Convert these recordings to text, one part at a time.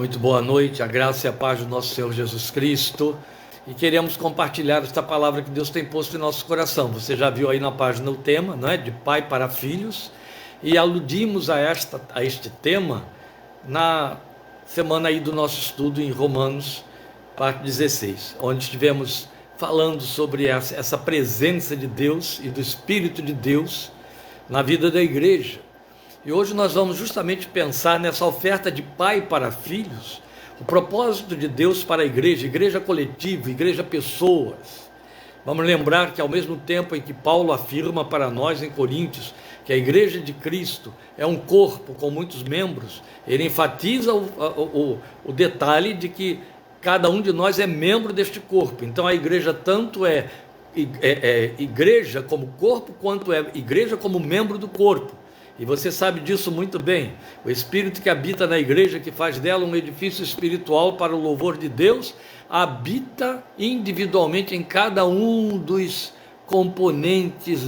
Muito boa noite, a graça e a paz do nosso Senhor Jesus Cristo. E queremos compartilhar esta palavra que Deus tem posto em nosso coração. Você já viu aí na página o tema, não é? De pai para filhos. E aludimos a este tema na semana aí do nosso estudo em Romanos, parte 16, onde estivemos falando sobre essa presença de Deus e do Espírito de Deus na vida da igreja. E hoje nós vamos justamente pensar nessa oferta de pai para filhos, o propósito de Deus para a igreja, igreja coletiva, igreja pessoas. Vamos lembrar que ao mesmo tempo em que Paulo afirma para nós em Coríntios que a igreja de Cristo é um corpo com muitos membros, ele enfatiza o detalhe de que cada um de nós é membro deste corpo. Então a igreja tanto é igreja como corpo, quanto é igreja como membro do corpo. E você sabe disso muito bem. O Espírito que habita na igreja, que faz dela um edifício espiritual para o louvor de Deus, habita individualmente em cada um dos componentes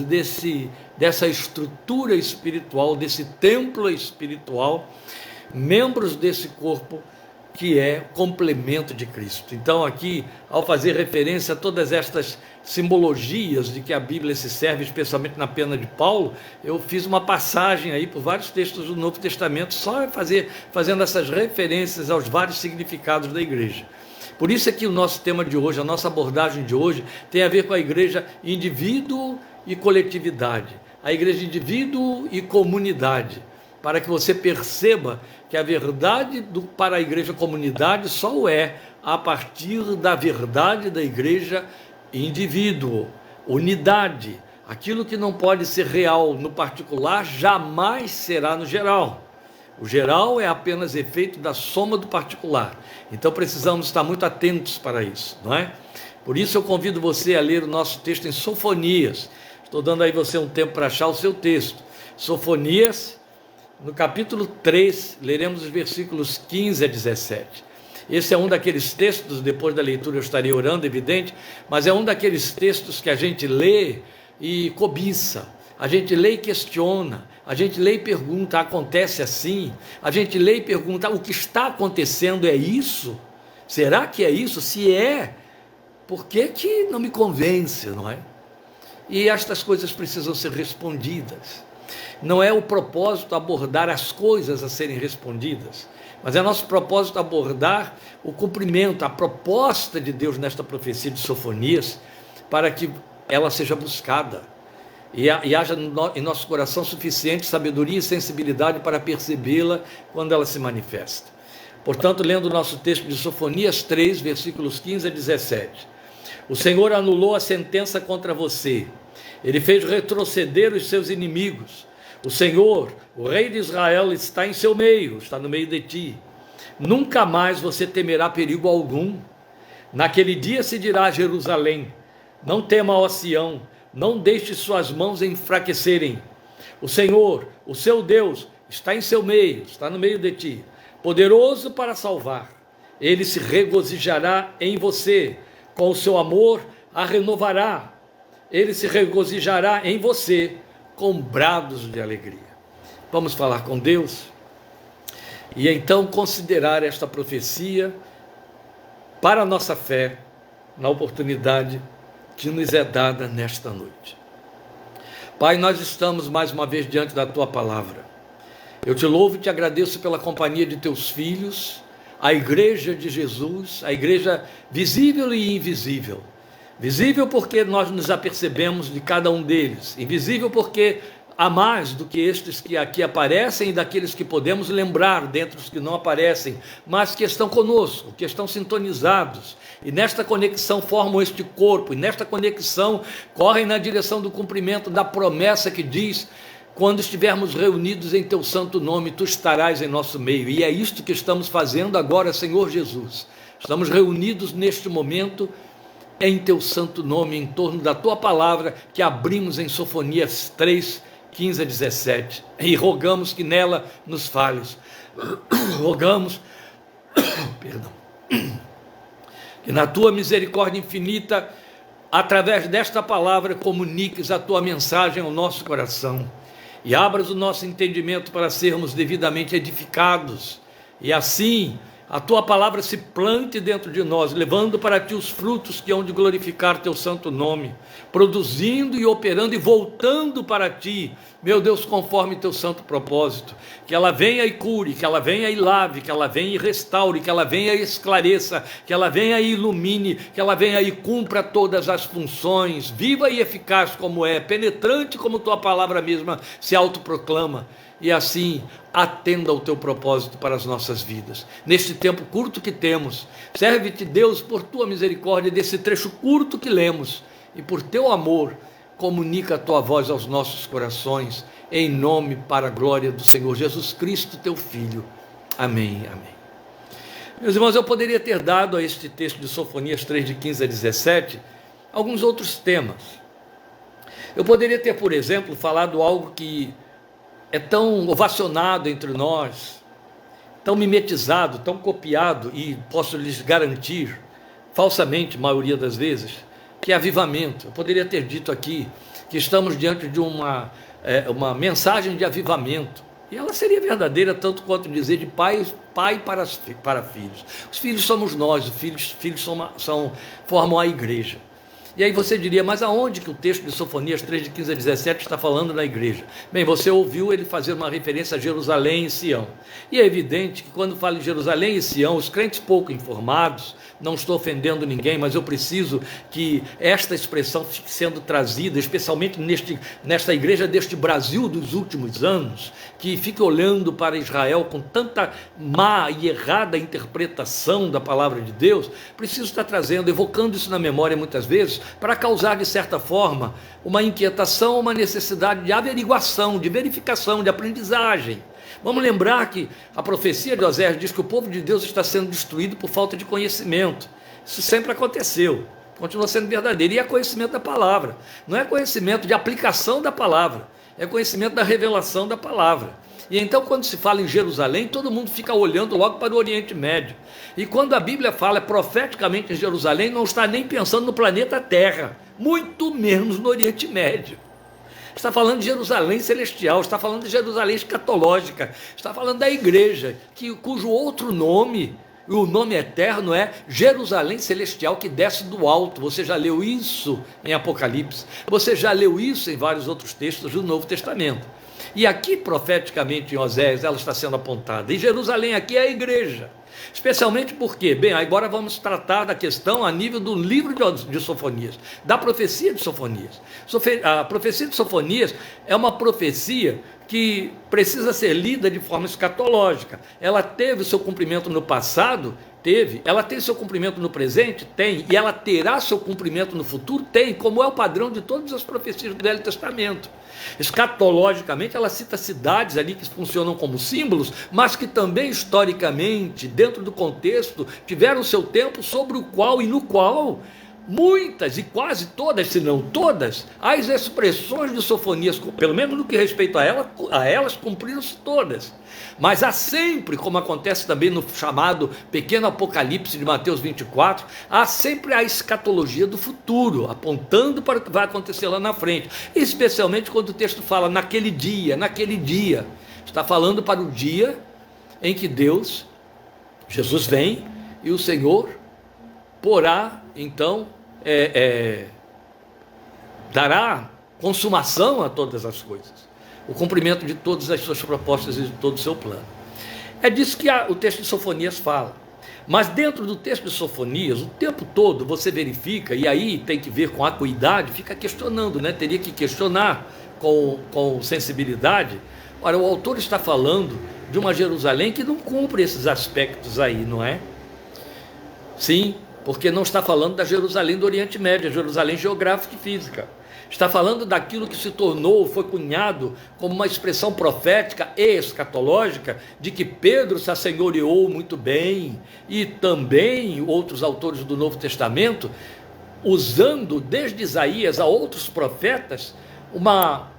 dessa estrutura espiritual, desse templo espiritual, membros desse corpo que é complemento de Cristo. Então aqui, ao fazer referência a todas estas simbologias de que a Bíblia se serve, especialmente na pena de Paulo, eu fiz uma passagem aí por vários textos do Novo Testamento, só fazendo essas referências aos vários significados da igreja. Por isso é que o nosso tema de hoje, a nossa abordagem de hoje, tem a ver com a igreja indivíduo e coletividade, a igreja indivíduo e comunidade, para que você perceba que a verdade para a igreja comunidade só é a partir da verdade da igreja indivíduo, unidade. Aquilo que não pode ser real no particular jamais será no geral. O geral é apenas efeito da soma do particular. Então precisamos estar muito atentos para isso, não é? Por isso eu convido você a ler o nosso texto em Sofonias. Estou dando aí você um tempo para achar o seu texto. Sofonias, no capítulo 3, leremos os versículos 15 a 17. Esse é um daqueles textos, depois da leitura eu estaria orando, evidente, mas é um daqueles textos que a gente lê e cobiça, a gente lê e questiona, a gente lê e pergunta, acontece assim? A gente lê e pergunta, o que está acontecendo é isso? Será que é isso? Se é, por que não me convence, não é? E estas coisas precisam ser respondidas. Não é o propósito abordar as coisas a serem respondidas, mas é nosso propósito abordar o cumprimento, a proposta de Deus nesta profecia de Sofonias, para que ela seja buscada e haja em nosso coração suficiente sabedoria e sensibilidade para percebê-la quando ela se manifesta. Portanto, lendo o nosso texto de Sofonias 3, versículos 15 a 17. O Senhor anulou a sentença contra você, Ele fez retroceder os seus inimigos. O Senhor, o Rei de Israel, está em seu meio, está no meio de ti. Nunca mais você temerá perigo algum. Naquele dia se dirá a Jerusalém: não tema, ó Sião, não deixe suas mãos enfraquecerem. O Senhor, o seu Deus, está em seu meio, está no meio de ti, poderoso para salvar. Ele se regozijará em você, com o seu amor a renovará. Ele se regozijará em você, com brados de alegria. Vamos falar com Deus e então considerar esta profecia para a nossa fé na oportunidade que nos é dada nesta noite. Pai, nós estamos mais uma vez diante da Tua palavra. Eu te louvo e te agradeço pela companhia de Teus filhos, a igreja de Jesus, a igreja visível e invisível. Visível porque nós nos apercebemos de cada um deles, invisível porque há mais do que estes que aqui aparecem e daqueles que podemos lembrar dentre os que não aparecem, mas que estão conosco, que estão sintonizados, e nesta conexão formam este corpo, e nesta conexão correm na direção do cumprimento da promessa que diz: quando estivermos reunidos em Teu santo nome, Tu estarás em nosso meio. E é isto que estamos fazendo agora, Senhor Jesus. Estamos reunidos neste momento em Teu santo nome, em torno da Tua palavra, que abrimos em Sofonias 3, 15 a 17, e rogamos que nela nos fales. Rogamos, perdão, que na Tua misericórdia infinita, através desta palavra, comuniques a Tua mensagem ao nosso coração, e abras o nosso entendimento para sermos devidamente edificados, e assim a tua palavra se plante dentro de nós, levando para ti os frutos que hão de glorificar teu santo nome, produzindo e operando e voltando para ti, meu Deus, conforme teu santo propósito. Que ela venha e cure, que ela venha e lave, que ela venha e restaure, que ela venha e esclareça, que ela venha e ilumine, que ela venha e cumpra todas as funções, viva e eficaz como é, penetrante como tua palavra mesma se autoproclama. E assim, atenda ao teu propósito para as nossas vidas. Neste tempo curto que temos, serve-te, Deus, por tua misericórdia, desse trecho curto que lemos, e por teu amor, comunica a tua voz aos nossos corações, em nome para a glória do Senhor Jesus Cristo, teu Filho. Amém, amém. Meus irmãos, eu poderia ter dado a este texto de Sofonias 3, de 15 a 17, alguns outros temas. Eu poderia ter, por exemplo, falado algo que é tão ovacionado entre nós, tão mimetizado, tão copiado, e posso lhes garantir, falsamente, a maioria das vezes, que é avivamento. Eu poderia ter dito aqui que estamos diante de uma mensagem de avivamento, e ela seria verdadeira tanto quanto dizer de pai para filhos. Os filhos somos nós, os filhos formam a igreja. E aí você diria, mas aonde que o texto de Sofonias 3, de 15 a 17 está falando na igreja? Bem, você ouviu ele fazer uma referência a Jerusalém e Sião. E é evidente que quando fala em Jerusalém e Sião, os crentes pouco informados, não estou ofendendo ninguém, mas eu preciso que esta expressão fique sendo trazida, especialmente nesta igreja deste Brasil dos últimos anos, que fica olhando para Israel com tanta má e errada interpretação da palavra de Deus. Preciso estar trazendo, evocando isso na memória muitas vezes, para causar de certa forma uma inquietação, uma necessidade de averiguação, de verificação, de aprendizagem. Vamos lembrar que a profecia de Oséias diz que o povo de Deus está sendo destruído por falta de conhecimento. Isso sempre aconteceu, continua sendo verdadeiro, e é conhecimento da palavra, não é conhecimento de aplicação da palavra, é conhecimento da revelação da palavra. E então, quando se fala em Jerusalém, todo mundo fica olhando logo para o Oriente Médio. E quando a Bíblia fala profeticamente em Jerusalém, não está nem pensando no planeta Terra, muito menos no Oriente Médio. Está falando de Jerusalém celestial, está falando de Jerusalém escatológica, está falando da igreja, cujo outro nome, o nome eterno, é Jerusalém celestial, que desce do alto. Você já leu isso em Apocalipse, você já leu isso em vários outros textos do Novo Testamento. E aqui, profeticamente, em Oséias, ela está sendo apontada. E Jerusalém aqui é a igreja. Especialmente porque, bem, agora vamos tratar da questão a nível do livro de Sofonias, da profecia de Sofonias. A profecia de Sofonias é uma profecia que precisa ser lida de forma escatológica. Ela teve o seu cumprimento no passado? Teve. Ela tem seu cumprimento no presente? Tem. E ela terá seu cumprimento no futuro? Tem, como é o padrão de todas as profecias do Velho Testamento. Escatologicamente, ela cita cidades ali que funcionam como símbolos, mas que também historicamente, dentro do contexto, tiveram seu tempo sobre o qual e no qual muitas e quase todas, se não todas, as expressões de Sofonias, pelo menos no que respeita a elas, cumpriram-se todas. Mas há sempre, como acontece também no chamado pequeno Apocalipse de Mateus 24, há sempre a escatologia do futuro, apontando para o que vai acontecer lá na frente, especialmente quando o texto fala naquele dia, está falando para o dia em que Jesus vem e o Senhor porá, então, dará consumação a todas as coisas, o cumprimento de todas as suas propostas e de todo o seu plano. É disso que o texto de Sofonias fala. Mas dentro do texto de Sofonias, o tempo todo você verifica, e aí tem que ver com acuidade, fica questionando, né? Teria que questionar com sensibilidade. Ora, o autor está falando de uma Jerusalém que não cumpre esses aspectos aí, não é? Sim, porque não está falando da Jerusalém do Oriente Médio, a Jerusalém geográfica e física. Está falando daquilo que se tornou, foi cunhado como uma expressão profética e escatológica, de que Pedro se assenhoreou muito bem, e também outros autores do Novo Testamento, usando desde Isaías a outros profetas, uma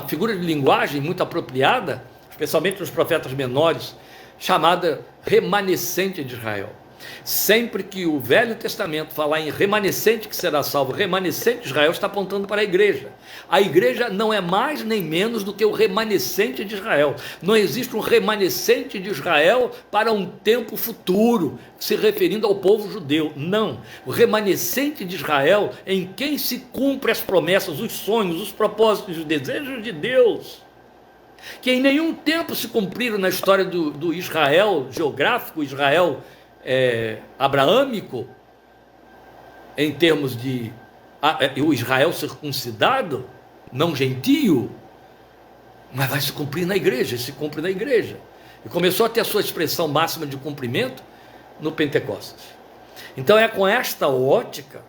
figura de linguagem muito apropriada, especialmente nos profetas menores, chamada remanescente de Israel. Sempre que o Velho Testamento falar em remanescente que será salvo, remanescente de Israel, está apontando para a igreja. A igreja não é mais nem menos do que o remanescente de Israel. Não existe um remanescente de Israel para um tempo futuro, se referindo ao povo judeu. Não. O remanescente de Israel, em quem se cumpre as promessas, os sonhos, os propósitos, os desejos de Deus, que em nenhum tempo se cumpriram na história do Israel geográfico, Israel abraâmico, em termos de o Israel circuncidado, não gentio, mas vai se cumprir na igreja, se cumpre na igreja. E começou a ter a sua expressão máxima de cumprimento no Pentecostes. Então é com esta ótica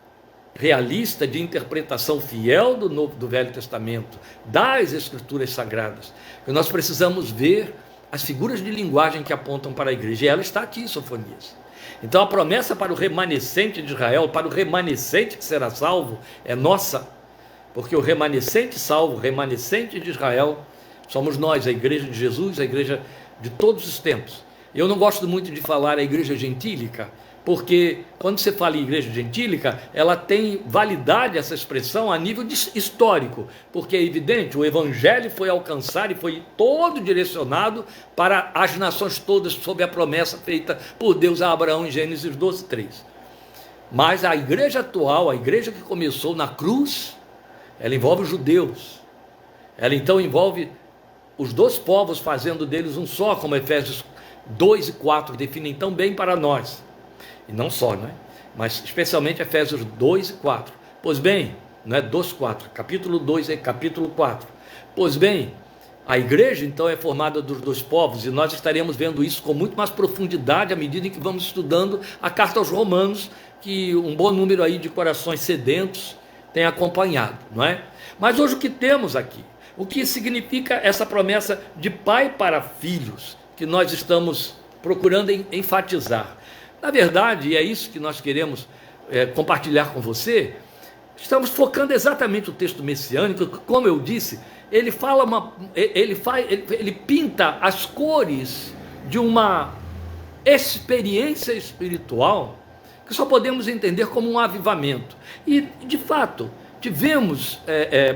realista de interpretação fiel do Velho Testamento, das Escrituras Sagradas, que nós precisamos ver as figuras de linguagem que apontam para a igreja, e ela está aqui, Sofonias. Então a promessa para o remanescente de Israel, para o remanescente que será salvo, é nossa, porque o remanescente salvo, o remanescente de Israel, somos nós, a igreja de Jesus, a igreja de todos os tempos. Eu não gosto muito de falar a igreja gentílica, porque quando você fala em igreja gentílica, ela tem validade, essa expressão, a nível histórico, porque é evidente, o evangelho foi alcançar e foi todo direcionado para as nações todas, sob a promessa feita por Deus a Abraão em Gênesis 12:3. Mas a igreja atual, a igreja que começou na cruz, ela envolve os judeus, ela então envolve os dois povos, fazendo deles um só, como Efésios 2:4 definem tão bem para nós. E não só, não é? Mas especialmente Efésios 2:4. Pois bem, não é 2:4, capítulo 2 é capítulo 4. Pois bem, a igreja então é formada dos dois povos, e nós estaremos vendo isso com muito mais profundidade à medida em que vamos estudando a carta aos Romanos, que um bom número aí de corações sedentos tem acompanhado, não é? Mas hoje o que temos aqui? O que significa essa promessa de pai para filhos, que nós estamos procurando enfatizar? Na verdade, e é isso que nós queremos compartilhar com você, estamos focando exatamente o texto messiânico, que, como eu disse, ele pinta as cores de uma experiência espiritual que só podemos entender como um avivamento. E, de fato, tivemos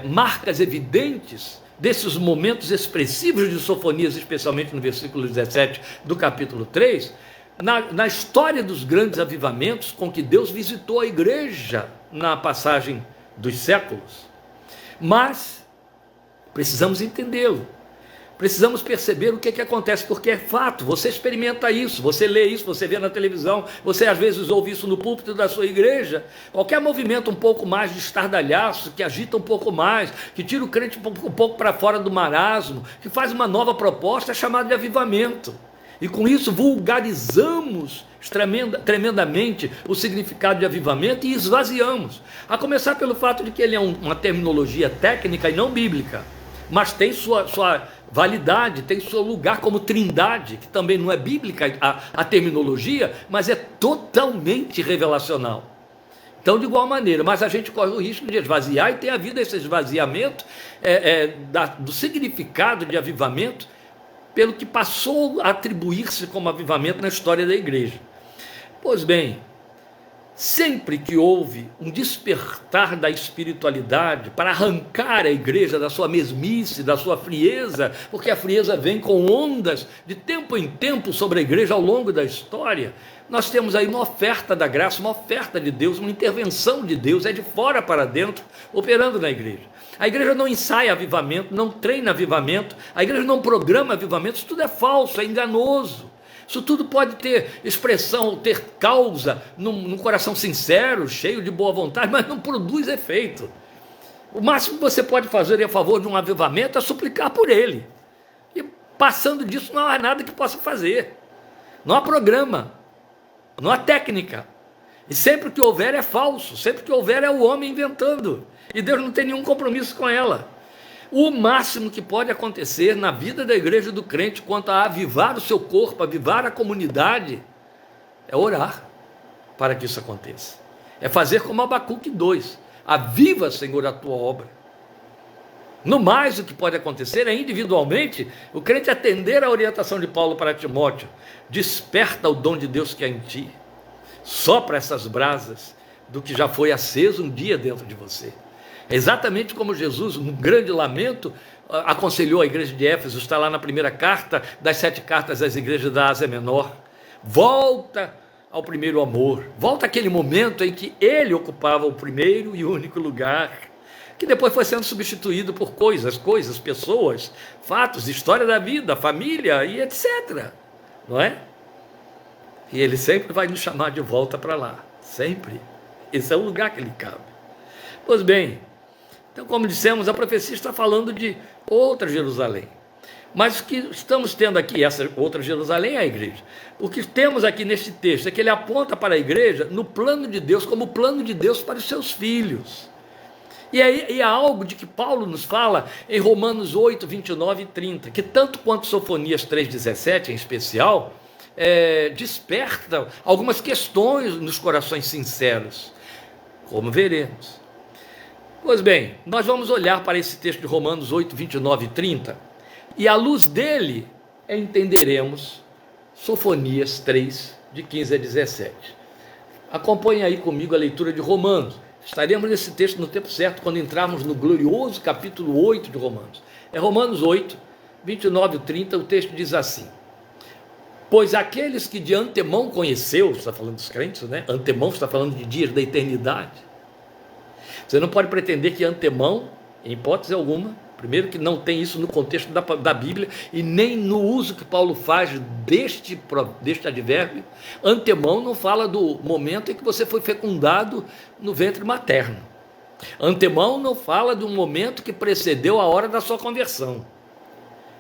marcas evidentes desses momentos expressivos de Sofonias, especialmente no versículo 17 do capítulo 3, na história dos grandes avivamentos com que Deus visitou a igreja na passagem dos séculos. Mas precisamos entendê-lo, precisamos perceber o que acontece, porque é fato, você experimenta isso, você lê isso, você vê na televisão, você às vezes ouve isso no púlpito da sua igreja. Qualquer movimento um pouco mais de estardalhaço, que agita um pouco mais, que tira o crente um pouco para fora do marasmo, que faz uma nova proposta, é chamado de avivamento. E com isso vulgarizamos tremendamente o significado de avivamento e esvaziamos. A começar pelo fato de que ele é uma terminologia técnica e não bíblica, mas tem sua validade, tem seu lugar como trindade, que também não é bíblica a terminologia, mas é totalmente revelacional. Então, de igual maneira, mas a gente corre o risco de esvaziar, e tem havido esse esvaziamento do significado de avivamento, pelo que passou a atribuir-se como avivamento na história da igreja. Pois bem, sempre que houve um despertar da espiritualidade para arrancar a igreja da sua mesmice, da sua frieza, porque a frieza vem com ondas de tempo em tempo sobre a igreja ao longo da história, nós temos aí uma oferta da graça, uma oferta de Deus, uma intervenção de Deus, de fora para dentro, operando na igreja. A igreja não ensaia avivamento, não treina avivamento, a igreja não programa avivamento, isso tudo é falso, é enganoso. Isso tudo pode ter expressão, ter causa num coração sincero, cheio de boa vontade, mas não produz efeito. O máximo que você pode fazer a favor de um avivamento é suplicar por ele. E passando disso não há nada que possa fazer. Não há programa, não há técnica. E sempre que houver é falso, sempre que houver é o homem inventando. E Deus não tem nenhum compromisso com ela. O máximo que pode acontecer na vida da igreja do crente quanto a avivar o seu corpo, avivar a comunidade, é orar para que isso aconteça. É fazer como Abacuque 2, aviva, Senhor, a tua obra. No mais, o que pode acontecer é individualmente o crente atender a orientação de Paulo para Timóteo: desperta o dom de Deus que há em ti. sopra essas brasas do que já foi aceso um dia dentro de você. É exatamente como Jesus, um grande lamento, aconselhou a igreja de Éfeso, está lá na primeira carta das 7 cartas às igrejas da Ásia Menor. Volta ao primeiro amor, volta àquele momento em que ele ocupava o primeiro e único lugar, que depois foi sendo substituído por coisas, pessoas, fatos, história da vida, família e etc. Não é? E ele sempre vai nos chamar de volta para lá, sempre. Esse é o lugar que ele cabe. Pois bem, então, como dissemos, a profecia está falando de outra Jerusalém. Mas o que estamos tendo aqui, essa outra Jerusalém é a igreja. O que temos aqui neste texto é que ele aponta para a igreja no plano de Deus, como o plano de Deus para os seus filhos. E é algo de que Paulo nos fala em Romanos 8, 29 e 30, que tanto quanto Sofonias 3,17 em especial, desperta algumas questões nos corações sinceros, como veremos. Pois bem, nós vamos olhar para esse texto de Romanos 8, 29 e 30, e à luz dele entenderemos Sofonias 3, de 15 a 17. Acompanhe aí comigo a leitura de Romanos. Estaremos nesse texto no tempo certo, quando entrarmos no glorioso capítulo 8 de Romanos. É Romanos 8, 29 e 30, o texto diz assim: pois aqueles que de antemão conheceu, está falando dos crentes, né? Antemão está falando de dias da eternidade. Você não pode pretender que antemão, em hipótese alguma, primeiro que não tem isso no contexto da Bíblia, e nem no uso que Paulo faz deste advérbio. Antemão não fala do momento em que você foi fecundado no ventre materno. Antemão não fala do momento que precedeu a hora da sua conversão.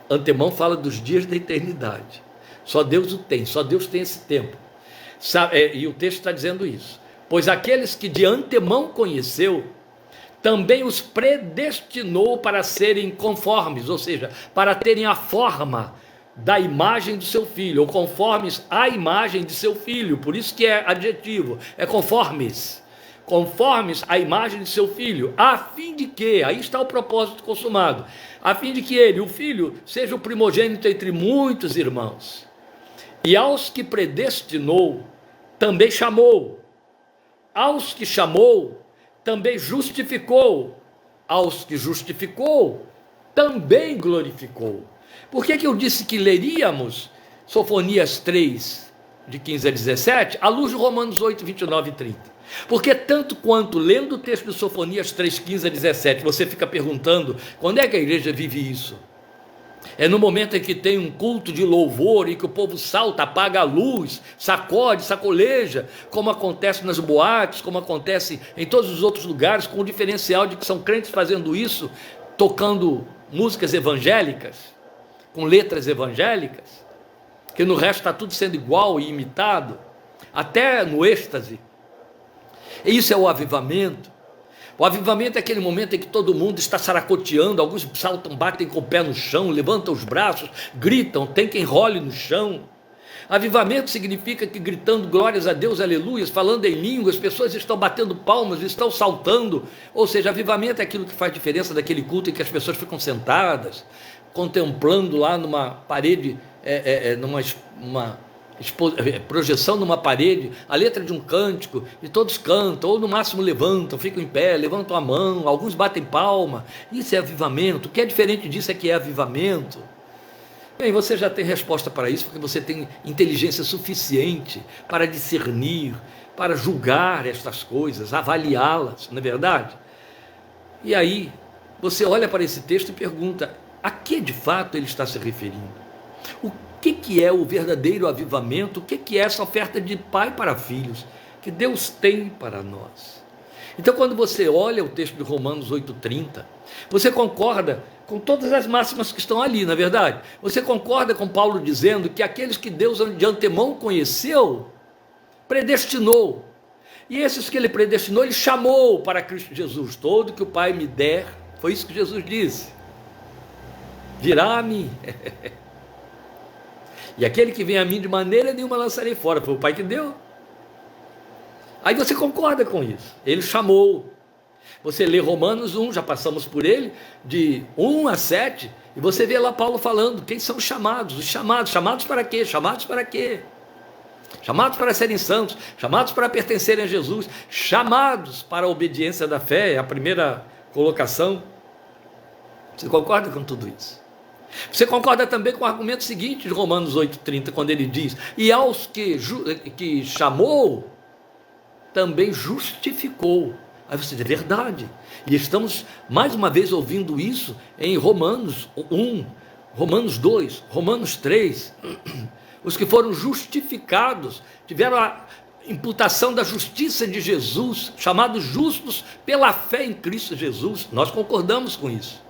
Antemão fala dos dias da eternidade. Só Deus o tem, só Deus tem esse tempo. E o texto está dizendo isso. Pois aqueles que de antemão conheceu, também os predestinou para serem conformes, ou seja, para terem a forma da imagem do seu filho, ou conformes à imagem de seu filho, por isso que é adjetivo, é conformes à imagem de seu filho, a fim de que, aí está o propósito consumado, a fim de que ele, o filho, seja o primogênito entre muitos irmãos. E aos que predestinou, também chamou. Aos que chamou, também justificou. Aos que justificou, também glorificou. Por que eu disse que leríamos Sofonias 3, de 15 a 17, à luz de Romanos 8, 29 e 30? Porque tanto quanto lendo o texto de Sofonias 3, 15 a 17, você fica perguntando, quando é que a igreja vive isso? É no momento em que tem um culto de louvor, em que o povo salta, apaga a luz, sacode, sacoleja, como acontece nas boates, como acontece em todos os outros lugares, com o diferencial de que são crentes fazendo isso, tocando músicas evangélicas, com letras evangélicas, que no resto está tudo sendo igual e imitado, até no êxtase. E isso é o avivamento. O avivamento é aquele momento em que todo mundo está saracoteando, alguns saltam, batem com o pé no chão, levantam os braços, gritam, tem quem role no chão. Avivamento significa que gritando glórias a Deus, aleluias, falando em línguas, as pessoas estão batendo palmas, estão saltando. Ou seja, avivamento é aquilo que faz diferença daquele culto em que as pessoas ficam sentadas, contemplando lá numa parede, projeção numa parede, a letra de um cântico, e todos cantam, ou no máximo levantam, ficam em pé, levantam a mão, alguns batem palma. Isso é avivamento. O que é diferente disso é que é avivamento. Bem, você já tem resposta para isso, porque você tem inteligência suficiente para discernir, para julgar estas coisas, avaliá-las, não é verdade? E aí, você olha para esse texto e pergunta, a que de fato ele está se referindo? O que é o verdadeiro avivamento? O que é essa oferta de pai para filhos que Deus tem para nós? Então, quando você olha o texto de Romanos 8,30, você concorda com todas as máximas que estão ali, na verdade. Você concorda com Paulo dizendo que aqueles que Deus de antemão conheceu, predestinou. E esses que ele predestinou, ele chamou para Cristo Jesus. Todo que o Pai me der, foi isso que Jesus disse, virá a mim. E aquele que vem a mim de maneira nenhuma lançarei fora. Foi o Pai que deu. Aí você concorda com isso. Ele chamou. Você lê Romanos 1, já passamos por ele, de 1 a 7, e você vê lá Paulo falando, quem são os chamados? Os chamados para quê? Chamados para quê? chamados para serem santos, chamados para pertencerem a Jesus, chamados para a obediência da fé, é a primeira colocação. Você concorda com tudo isso? Você concorda também com o argumento seguinte de Romanos 8,30, quando ele diz: e aos que chamou, também justificou. Aí você diz: é verdade. E estamos mais uma vez ouvindo isso em Romanos 1, Romanos 2, Romanos 3. Os que foram justificados, tiveram a imputação da justiça de Jesus, chamados justos pela fé em Cristo Jesus. Nós concordamos com isso.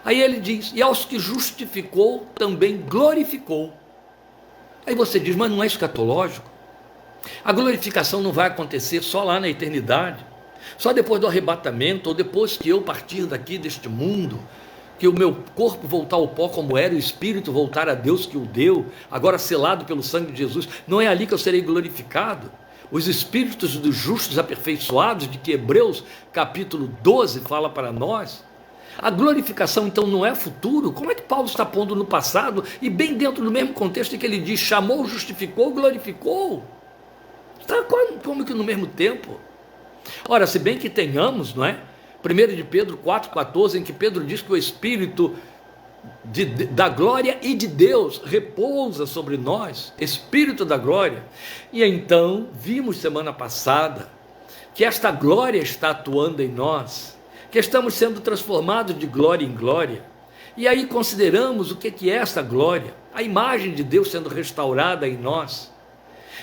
Aí ele diz: e aos que justificou, também glorificou. Aí você diz: mas não é escatológico? A glorificação não vai acontecer só lá na eternidade, só depois do arrebatamento, ou depois que eu partir daqui deste mundo, que o meu corpo voltar ao pó como era, o espírito voltar a Deus que o deu, agora selado pelo sangue de Jesus. Não é ali que eu serei glorificado? Os espíritos dos justos aperfeiçoados, de que Hebreus capítulo 12 fala para nós. A glorificação então não é futuro? Como é que Paulo está pondo no passado, e bem dentro do mesmo contexto em que ele diz: chamou, justificou, glorificou? Está como que no mesmo tempo? Ora, se bem que tenhamos, não é? 1 de Pedro 4,14, em que Pedro diz que o Espírito da glória e de Deus repousa sobre nós, Espírito da glória. E então, vimos semana passada, que esta glória está atuando em nós, que estamos sendo transformados de glória em glória. E aí consideramos o que é esta glória, a imagem de Deus sendo restaurada em nós.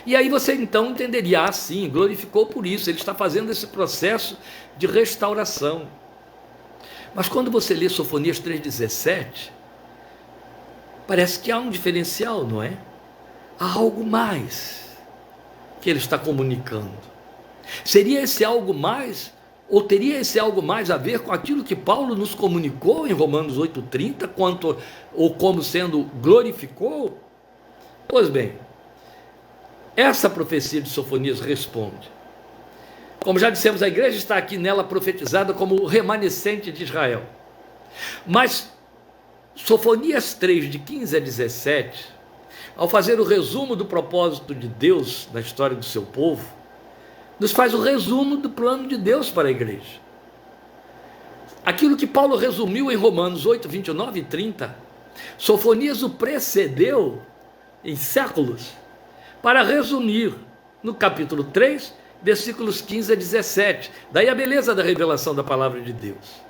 E aí você então entenderia: sim, glorificou por isso, ele está fazendo esse processo de restauração. Mas quando você lê Sofonias 3,17, parece que há um diferencial, não é? Há algo mais que ele está comunicando. Seria esse algo mais, ou teria esse algo mais a ver com aquilo que Paulo nos comunicou em Romanos 8,30, como sendo glorificou? Pois bem, essa profecia de Sofonias responde. Como já dissemos, a igreja está aqui nela profetizada como o remanescente de Israel. Mas Sofonias 3, de 15 a 17, ao fazer o resumo do propósito de Deus na história do seu povo, nos faz o resumo do plano de Deus para a igreja. Aquilo que Paulo resumiu em Romanos 8, 29 e 30, Sofonias o precedeu em séculos, para resumir no capítulo 3, versículos 15 a 17. Daí a beleza da revelação da palavra de Deus.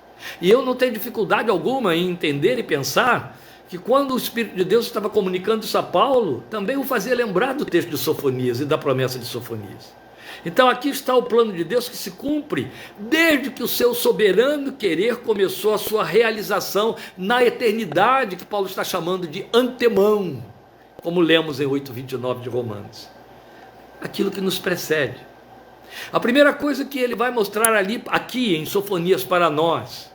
E eu não tenho dificuldade alguma em entender e pensar que quando o Espírito de Deus estava comunicando isso a Paulo, também o fazia lembrar do texto de Sofonias e da promessa de Sofonias. Então aqui está o plano de Deus que se cumpre desde que o seu soberano querer começou a sua realização na eternidade, que Paulo está chamando de antemão, como lemos em 8,29 de Romanos. Aquilo que nos precede. A primeira coisa que ele vai mostrar aqui em Sofonias para nós,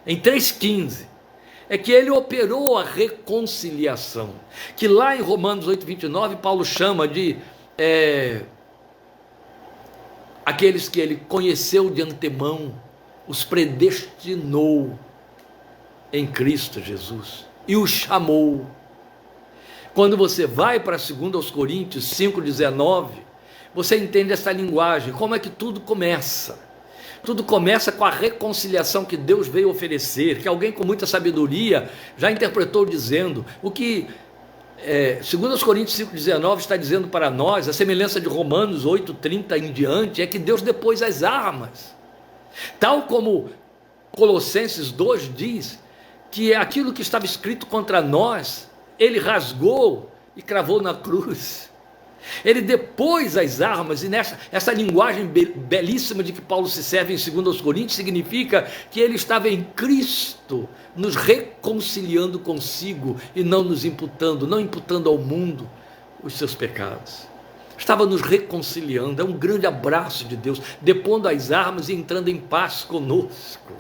em 3,15, é que ele operou a reconciliação, que lá em Romanos 8,29 Paulo chama de aqueles que ele conheceu de antemão, os predestinou em Cristo Jesus e os chamou. Quando você vai para 2 Coríntios 5,19, você entende essa linguagem, como é que tudo começa. Tudo começa com a reconciliação que Deus veio oferecer, que alguém com muita sabedoria já interpretou dizendo, o que 2 Coríntios 5,19 está dizendo para nós, a semelhança de Romanos 8,30 em diante, é que Deus depôs as armas. Tal como Colossenses 2 diz, que aquilo que estava escrito contra nós, ele rasgou e cravou na cruz. Ele depôs as armas, e essa linguagem belíssima de que Paulo se serve em 2 Coríntios, significa que ele estava em Cristo, nos reconciliando consigo, e não nos imputando, não imputando ao mundo os seus pecados. Estava nos reconciliando. É um grande abraço de Deus, depondo as armas e entrando em paz conosco,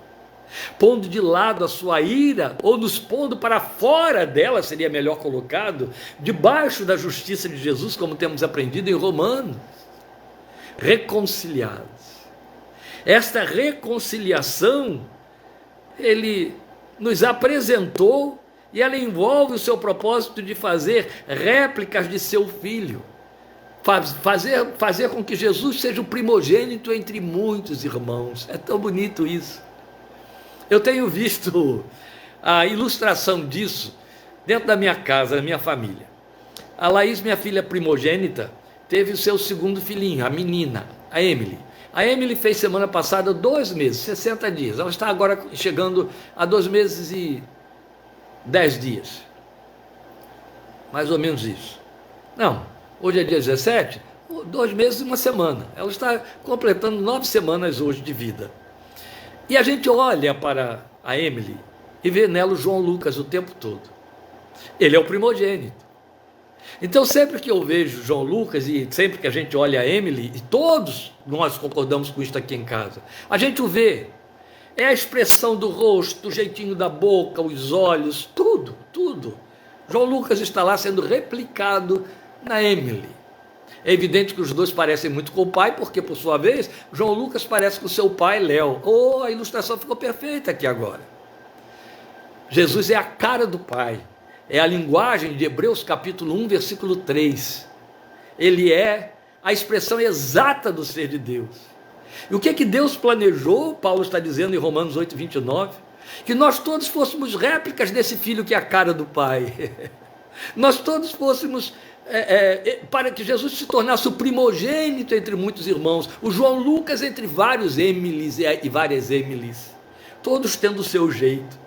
pondo de lado a sua ira, ou nos pondo para fora dela, seria melhor colocado, debaixo da justiça de Jesus, como temos aprendido em Romanos. Reconciliados. Esta reconciliação, ele nos apresentou, e ela envolve o seu propósito de fazer réplicas de seu Filho. fazer com que Jesus seja o primogênito entre muitos irmãos. É tão bonito isso. Eu tenho visto a ilustração disso dentro da minha casa, da minha família. A Laís, minha filha primogênita, teve o seu segundo filhinho, a menina, a Emily. A Emily fez semana passada 2 meses, 60 dias. Ela está agora chegando a 2 meses e 10 dias. Mais ou menos isso. Não, hoje é dia 17, 2 meses e 1 semana. Ela está completando 9 semanas hoje de vida. E a gente olha para a Emily e vê nela o João Lucas o tempo todo. Ele é o primogênito. Então, sempre que eu vejo João Lucas e sempre que a gente olha a Emily, e todos nós concordamos com isso aqui em casa, a gente o vê. É a expressão do rosto, o jeitinho da boca, os olhos, tudo, tudo. João Lucas está lá sendo replicado na Emily. É evidente que os dois parecem muito com o pai, porque, por sua vez, João Lucas parece com o seu pai, Léo. A ilustração ficou perfeita aqui agora. Jesus é a cara do pai. É a linguagem de Hebreus capítulo 1, versículo 3. Ele é a expressão exata do ser de Deus. E o que é que Deus planejou? Paulo está dizendo em Romanos 8, 29, que nós todos fôssemos réplicas desse filho que é a cara do pai. Nós todos fôssemos, para que Jesus se tornasse o primogênito entre muitos irmãos, o João Lucas entre vários Emilys e várias Emilys, todos tendo o seu jeito.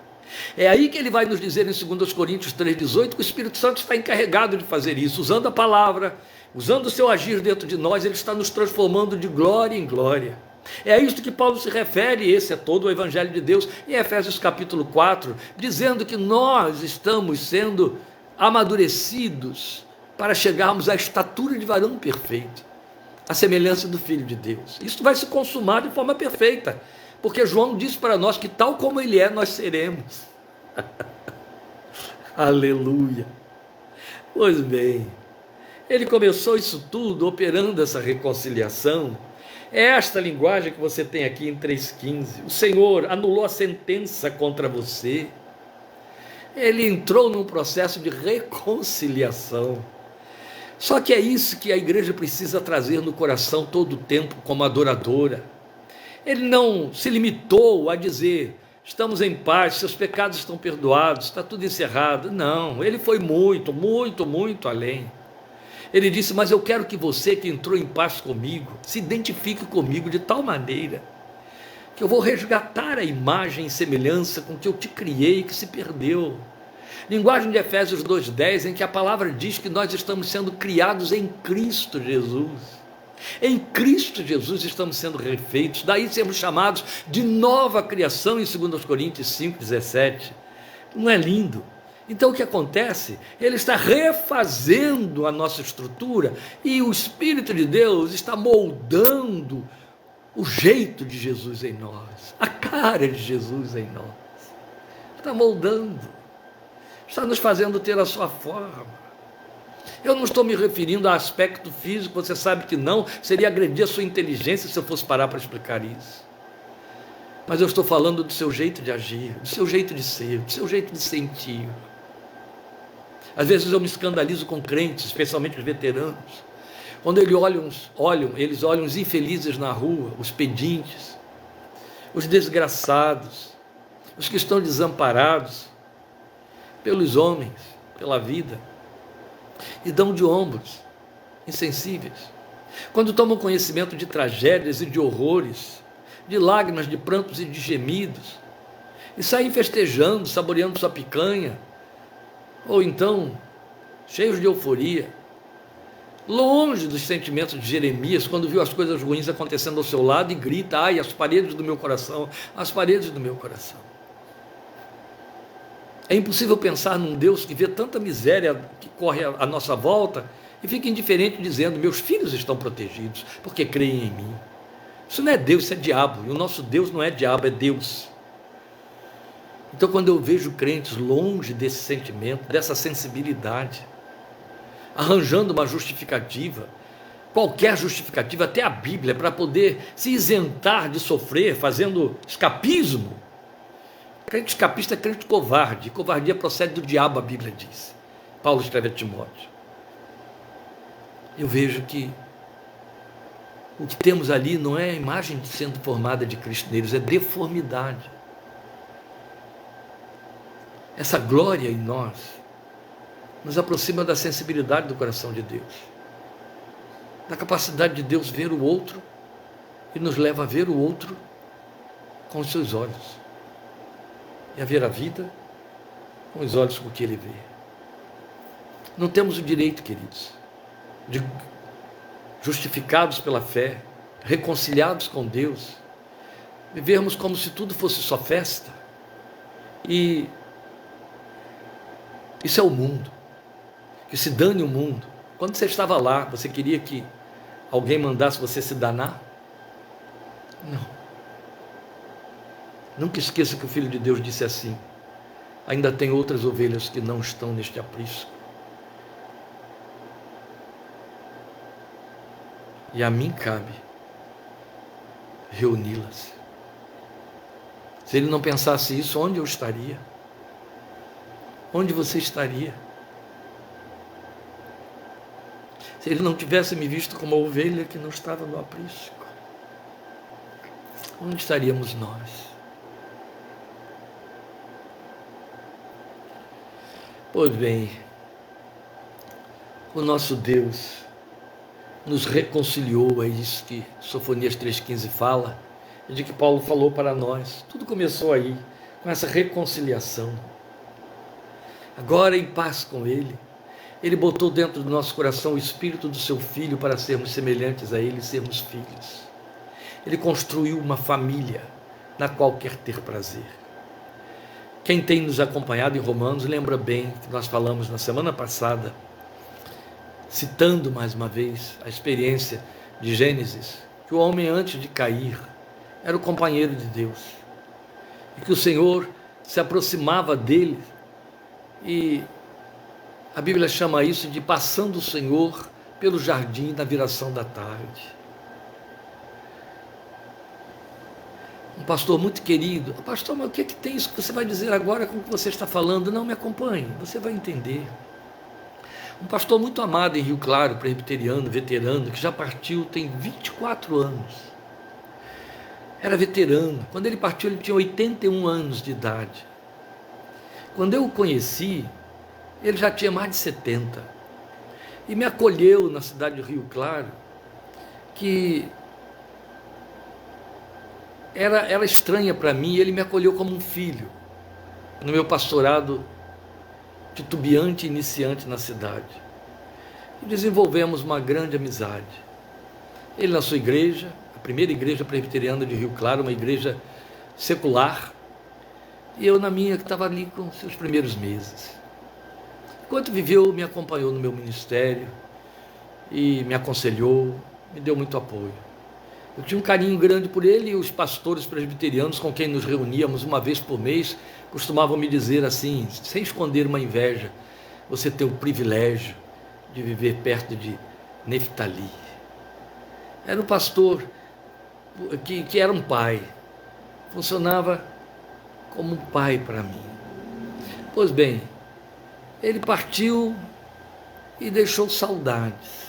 É aí que ele vai nos dizer em 2 Coríntios 3,18 que o Espírito Santo está encarregado de fazer isso, usando a palavra, usando o seu agir dentro de nós, ele está nos transformando de glória em glória. É a isto que Paulo se refere, esse é todo o Evangelho de Deus, em Efésios capítulo 4, dizendo que nós estamos sendo amadurecidos para chegarmos à estatura de varão perfeito, à semelhança do Filho de Deus. Isso vai se consumar de forma perfeita, porque João disse para nós que tal como ele é, nós seremos. Aleluia. Pois bem, ele começou isso tudo operando essa reconciliação. É esta linguagem que você tem aqui em 3,15. O Senhor anulou a sentença contra você. Ele entrou num processo de reconciliação. Só que é isso que a igreja precisa trazer no coração todo o tempo como adoradora. Ele não se limitou a dizer, estamos em paz, seus pecados estão perdoados, está tudo encerrado. Não, ele foi muito, muito, muito além. Ele disse, mas eu quero que você que entrou em paz comigo, se identifique comigo de tal maneira, que eu vou resgatar a imagem e semelhança com que eu te criei, que se perdeu. Linguagem de Efésios 2,10, em que a palavra diz que nós estamos sendo criados em Cristo Jesus. Em Cristo Jesus estamos sendo refeitos, daí sermos chamados de nova criação em 2 Coríntios 5,17. Não é lindo? Então o que acontece? Ele está refazendo a nossa estrutura e o Espírito de Deus está moldando o jeito de Jesus em nós, a cara de Jesus em nós. Está moldando, está nos fazendo ter a sua forma. Eu não estou me referindo a aspecto físico, você sabe que não, seria agredir a sua inteligência se eu fosse parar para explicar isso. Mas eu estou falando do seu jeito de agir, do seu jeito de ser, do seu jeito de sentir. Às vezes eu me escandalizo com crentes, especialmente os veteranos, quando eles olham os infelizes na rua, os pedintes, os desgraçados, os que estão desamparados pelos homens, pela vida, e dão de ombros, insensíveis. Quando tomam conhecimento de tragédias e de horrores, de lágrimas, de prantos e de gemidos, e saem festejando, saboreando sua picanha, ou então, cheios de euforia, longe dos sentimentos de Jeremias, quando viu as coisas ruins acontecendo ao seu lado e grita, ai, as paredes do meu coração, as paredes do meu coração. É impossível pensar num Deus que vê tanta miséria que corre à nossa volta e fica indiferente dizendo, meus filhos estão protegidos, porque creem em mim. Isso não é Deus, isso é diabo, e o nosso Deus não é diabo, é Deus. Então quando eu vejo crentes longe desse sentimento, dessa sensibilidade, arranjando uma justificativa, qualquer justificativa, até a Bíblia, para poder se isentar de sofrer, fazendo escapismo. Crente escapista é crente covarde, covardia procede do diabo, a Bíblia diz. Paulo escreve a Timóteo. eu vejo que o que temos ali não é a imagem sendo formada de Cristo neles, é deformidade. Essa glória em nós nos aproxima da sensibilidade do coração de Deus, da capacidade de Deus ver o outro e nos leva a ver o outro com os seus olhos e a ver a vida com os olhos com que Ele vê. Não temos o direito, queridos, de, justificados pela fé, reconciliados com Deus, vivermos como se tudo fosse só festa. E isso é o mundo, que se dane o mundo. Quando você estava lá, você queria que alguém mandasse você se danar? Não. Nunca esqueça que o Filho de Deus disse assim: ainda tem outras ovelhas que não estão neste aprisco, e a mim cabe reuni-las. Se ele não pensasse isso, onde eu estaria? Onde você estaria? Se ele não tivesse me visto como a ovelha que não estava no aprisco, onde estaríamos nós? Pois bem, o nosso Deus nos reconciliou, é isso que Sofonias 3,15 fala, e de que Paulo falou para nós. Tudo começou aí, com essa reconciliação. Agora em paz com Ele, Ele botou dentro do nosso coração o Espírito do Seu Filho para sermos semelhantes a Ele e sermos filhos. Ele construiu uma família na qual quer ter prazer. Quem tem nos acompanhado em Romanos lembra bem que nós falamos na semana passada, citando mais uma vez a experiência de Gênesis, que o homem antes de cair era o companheiro de Deus, e que o Senhor se aproximava dele, e a Bíblia chama isso de passando o Senhor pelo jardim na viração da tarde. Um pastor muito querido: pastor, mas o que é que tem isso que você vai dizer agora com o que você está falando? Não, me acompanhe, você vai entender. Um pastor muito amado em Rio Claro, presbiteriano, veterano, que já partiu tem 24 anos. Era veterano. Quando ele partiu, ele tinha 81 anos de idade. Quando eu o conheci, ele já tinha mais de 70. E me acolheu na cidade de Rio Claro, que era estranha para mim, e ele me acolheu como um filho, no meu pastorado titubeante e iniciante na cidade. E desenvolvemos uma grande amizade. Ele na sua igreja, a primeira igreja presbiteriana de Rio Claro, uma igreja secular, e eu na minha, que estava ali com seus primeiros meses. Enquanto viveu, me acompanhou no meu ministério, e me aconselhou, me deu muito apoio. Eu tinha um carinho grande por ele, e os pastores presbiterianos com quem nos reuníamos uma vez por mês costumavam me dizer assim, sem esconder uma inveja: você tem o privilégio de viver perto de Neftali. Era um pastor que era um pai, funcionava como um pai para mim. Pois bem, ele partiu e deixou saudades.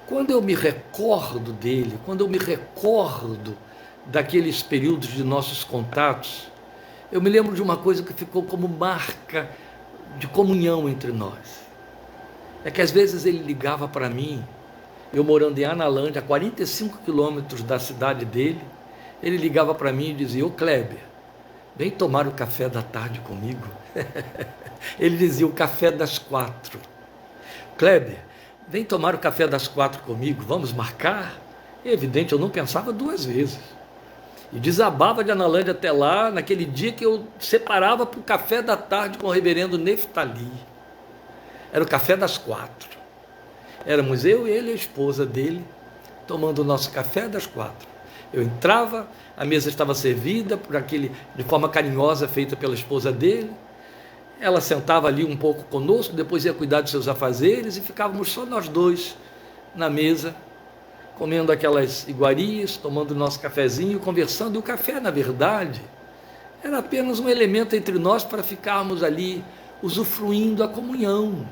Quando eu me recordo dele, quando eu me recordo daqueles períodos de nossos contatos, eu me lembro de uma coisa que ficou como marca de comunhão entre nós. É que às vezes ele ligava para mim, eu morando em Analândia, a 45 quilômetros da cidade dele, ele ligava para mim e dizia: ô Kleber, vem tomar o café da tarde comigo. Ele dizia o café das 4. Kleber, vem tomar o café das 4 comigo, vamos marcar? E é evidente, eu não pensava duas vezes. E desabava de Analândia até lá, naquele dia que eu separava para o café da tarde com o reverendo Neftali. Era o café das 4. Éramos eu, ele e a esposa dele, tomando o nosso café das 4. Eu entrava, a mesa estava servida de forma carinhosa, feita pela esposa dele. Ela sentava ali um pouco conosco, depois ia cuidar dos seus afazeres, e ficávamos só nós dois na mesa, comendo aquelas iguarias, tomando o nosso cafezinho, conversando. E o café, na verdade, era apenas um elemento entre nós para ficarmos ali usufruindo a comunhão.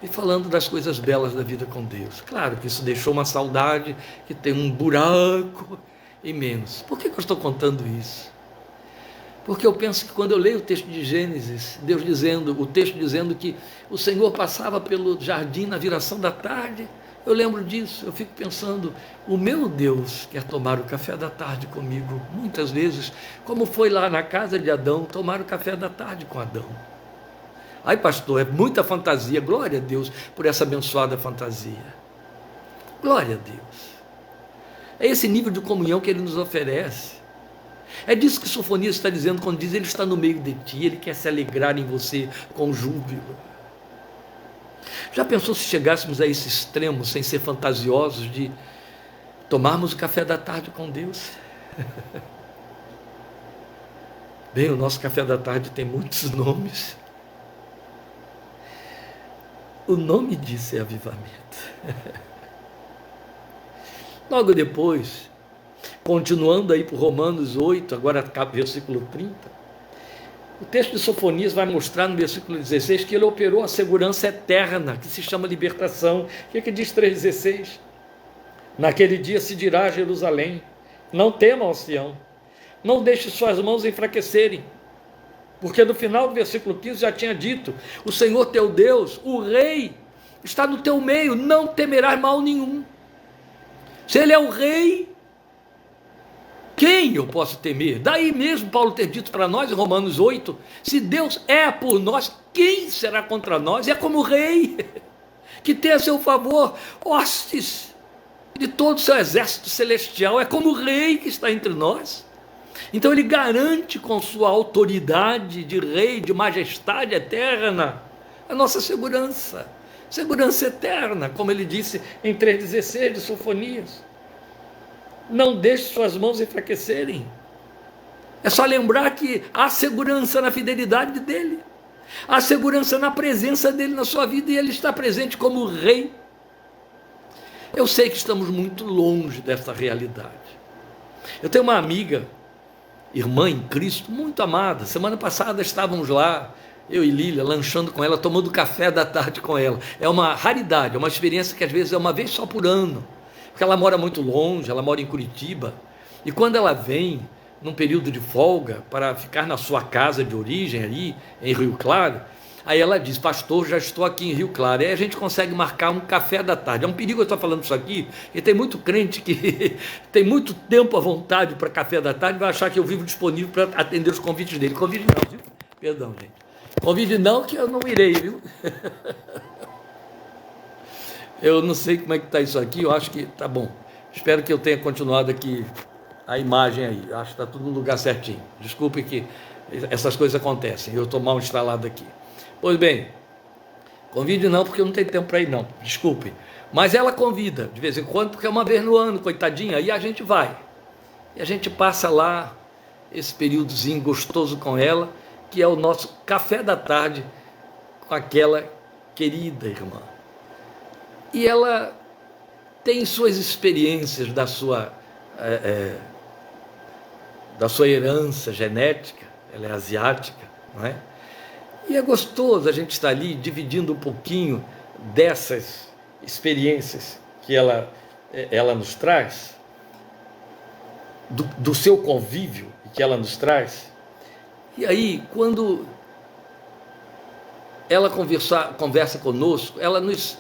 e falando das coisas belas da vida com Deus. Claro que isso deixou uma saudade que tem um buraco imenso. Por que eu estou contando isso? Porque eu penso que quando eu leio o texto de Gênesis, o texto dizendo que o Senhor passava pelo jardim na viração da tarde, eu lembro disso, eu fico pensando, o meu Deus quer tomar o café da tarde comigo, muitas vezes, como foi lá na casa de Adão, tomar o café da tarde com Adão. Ai, pastor, é muita fantasia. Glória a Deus por essa abençoada fantasia. Glória a Deus. É esse nível de comunhão que Ele nos oferece. É disso que Sofonias está dizendo quando diz: Ele está no meio de ti, Ele quer se alegrar em você com júbilo. Já pensou se chegássemos a esse extremo, sem ser fantasiosos, de tomarmos o café da tarde com Deus? Bem, o nosso café da tarde tem muitos nomes. O nome disso é avivamento. Logo depois, continuando aí por Romanos 8, agora versículo 30, o texto de Sofonias vai mostrar no versículo 16 que ele operou a segurança eterna, que se chama libertação. O que diz 3,16? Naquele dia se dirá a Jerusalém: não tema, ó Sião, não deixe suas mãos enfraquecerem. Porque no final do versículo 15 já tinha dito: o Senhor teu Deus, o Rei, está no teu meio, não temerás mal nenhum. Se Ele é o Rei, quem eu posso temer? Daí mesmo Paulo ter dito para nós em Romanos 8, se Deus é por nós, quem será contra nós? É como o Rei, que tem a seu favor hostes de todo o seu exército celestial, é como o Rei que está entre nós. Então Ele garante com sua autoridade de Rei, de majestade eterna, a nossa segurança eterna, como Ele disse em 3,16 de Sofonias. Não deixe suas mãos enfraquecerem. É só lembrar que há segurança na fidelidade dEle, há segurança na presença dEle na sua vida, e Ele está presente como Rei. Eu sei que estamos muito longe dessa realidade. Eu tenho uma amiga, irmã em Cristo, muito amada. Semana passada estávamos lá, eu e Lília, lanchando com ela, tomando café da tarde com ela. É uma raridade, é uma experiência que às vezes é uma vez só por ano, porque ela mora muito longe, ela mora em Curitiba, e quando ela vem, num período de folga, para ficar na sua casa de origem ali, em Rio Claro, aí ela diz: pastor, já estou aqui em Rio Claro. Aí a gente consegue marcar um café da tarde. É um perigo eu estar falando isso aqui, e tem muito crente que tem muito tempo à vontade para café da tarde, vai achar que eu vivo disponível para atender os convites dele. Convide não, viu? Perdão, gente. Convide não, que eu não irei, viu? Eu não sei como é que está isso aqui, eu acho que está bom. Espero que eu tenha continuado aqui a imagem aí. Acho que está tudo no lugar certinho. Desculpe que essas coisas acontecem, eu estou mal instalado aqui. Pois bem, convide não, porque eu não tenho tempo para ir não, desculpe. Mas ela convida, de vez em quando, porque é uma vez no ano, coitadinha, e a gente vai. E a gente passa lá esse períodozinho gostoso com ela, que é o nosso café da tarde com aquela querida irmã. E ela tem suas experiências da sua herança genética, ela é asiática, não é? E é gostoso a gente estar ali dividindo um pouquinho dessas experiências que ela nos traz, do seu convívio que ela nos traz. E aí, quando ela conversa conosco, ela nos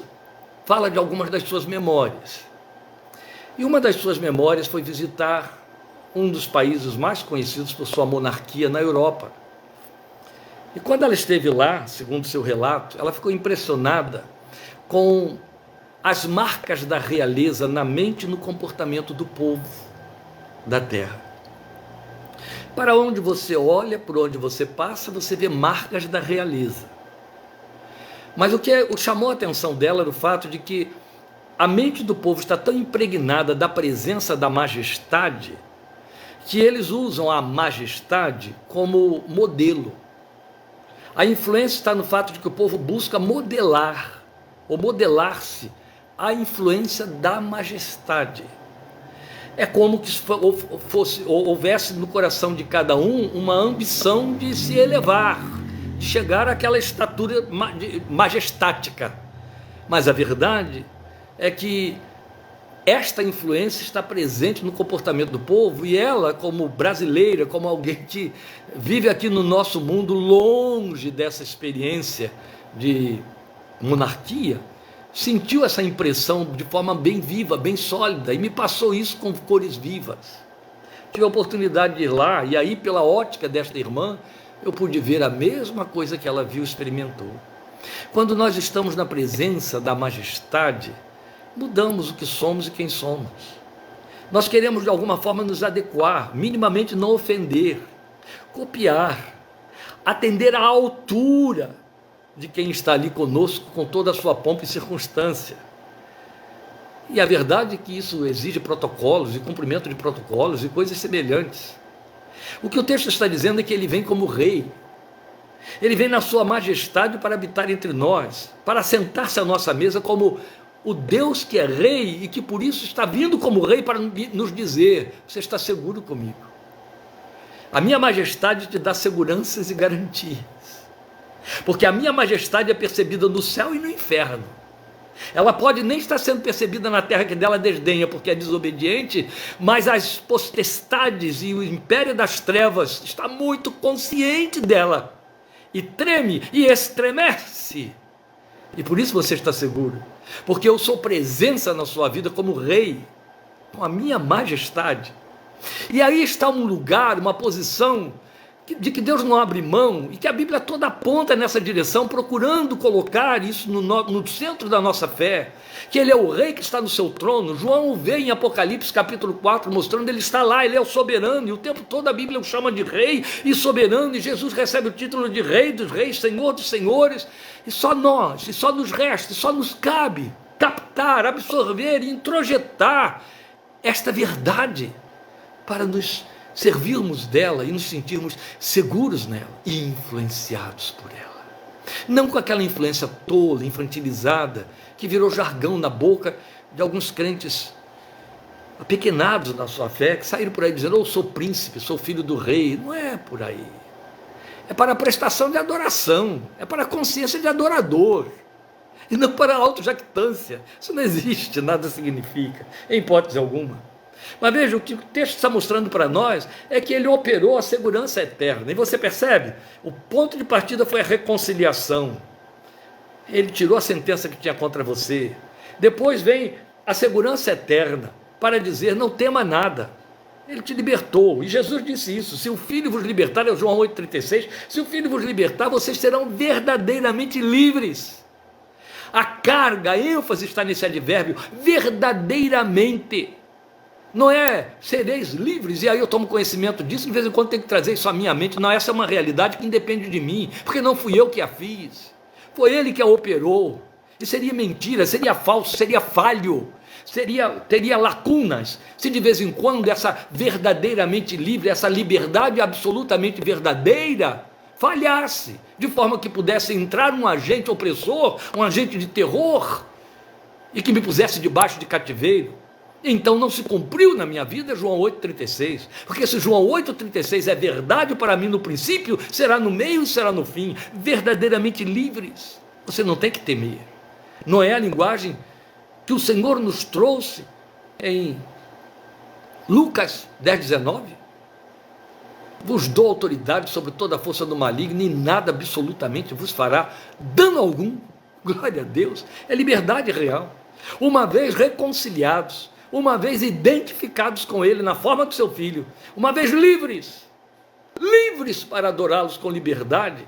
fala de algumas das suas memórias. E uma das suas memórias foi visitar um dos países mais conhecidos por sua monarquia na Europa. E quando ela esteve lá, segundo seu relato, ela ficou impressionada com as marcas da realeza na mente e no comportamento do povo da terra. Para onde você olha, por onde você passa, você vê marcas da realeza. Mas o que chamou a atenção dela era o fato de que a mente do povo está tão impregnada da presença da majestade, que eles usam a majestade como modelo. A influência está no fato de que o povo busca modelar, ou modelar-se, a influência da majestade. É como que houvesse no coração de cada um uma ambição de se elevar, de chegar àquela estatura majestática. Mas a verdade é que esta influência está presente no comportamento do povo, e ela, como brasileira, como alguém que vive aqui no nosso mundo, longe dessa experiência de monarquia, sentiu essa impressão de forma bem viva, bem sólida, e me passou isso com cores vivas. Tive a oportunidade de ir lá, e aí, pela ótica desta irmã, eu pude ver a mesma coisa que ela viu e experimentou. Quando nós estamos na presença da majestade, mudamos o que somos e quem somos. Nós queremos de alguma forma nos adequar, minimamente não ofender, copiar, atender à altura de quem está ali conosco com toda a sua pompa e circunstância. E a verdade é que isso exige protocolos e cumprimento de protocolos e coisas semelhantes. O que o texto está dizendo é que ele vem como rei. Ele vem na sua majestade para habitar entre nós, para sentar-se à nossa mesa como o Deus que é rei e que por isso está vindo como rei para nos dizer: você está seguro comigo. A minha majestade te dá seguranças e garantias, porque a minha majestade é percebida no céu e no inferno. Ela pode nem estar sendo percebida na terra que dela desdenha, porque é desobediente, mas as potestades e o império das trevas está muito consciente dela, e treme e estremece, e por isso você está seguro, porque eu sou presença na sua vida como rei, com a minha majestade. E aí está um lugar, uma posição de que Deus não abre mão, e que a Bíblia toda aponta nessa direção, procurando colocar isso no centro da nossa fé, que Ele é o rei que está no seu trono. João o vê em Apocalipse capítulo 4, mostrando Ele está lá, Ele é o soberano, e o tempo todo a Bíblia o chama de rei e soberano, e Jesus recebe o título de rei dos reis, senhor dos senhores, e só nós, e só nos resta, e só nos cabe captar, absorver e introjetar esta verdade, para nos servirmos dela e nos sentirmos seguros nela e influenciados por ela. Não com aquela influência tola, infantilizada, que virou jargão na boca de alguns crentes apequenados na sua fé, que saíram por aí dizendo: eu sou príncipe, sou filho do rei. Não é por aí. É para a prestação de adoração, é para a consciência de adorador, e não para a autojactância. Isso não existe, nada significa, em hipótese alguma. Mas veja, o que o texto está mostrando para nós é que ele operou a segurança eterna. E você percebe? O ponto de partida foi a reconciliação. Ele tirou a sentença que tinha contra você. Depois vem a segurança eterna, para dizer: não tema nada. Ele te libertou, e Jesus disse isso: se o Filho vos libertar, é João 8,36, se o Filho vos libertar, vocês serão verdadeiramente livres. A carga, a ênfase está nesse advérbio, verdadeiramente. Não é sereis livres, e aí eu tomo conhecimento disso, de vez em quando tenho que trazer isso à minha mente. Não, essa é uma realidade que independe de mim, porque não fui eu que a fiz, foi Ele que a operou. E seria mentira, seria falso, seria falho, teria lacunas, se de vez em quando essa verdadeiramente livre, essa liberdade absolutamente verdadeira, falhasse, de forma que pudesse entrar um agente opressor, um agente de terror, e que me pusesse debaixo de cativeiro. Então não se cumpriu na minha vida João 8,36, porque se João 8,36 é verdade para mim no princípio, será no meio e será no fim, verdadeiramente livres. Você não tem que temer. Não é a linguagem que o Senhor nos trouxe em Lucas 10,19? Vos dou autoridade sobre toda a força do maligno, e nada absolutamente vos fará dano algum. Glória a Deus, é liberdade real. Uma vez reconciliados, uma vez identificados com Ele na forma do seu Filho, uma vez livres para adorá-los com liberdade,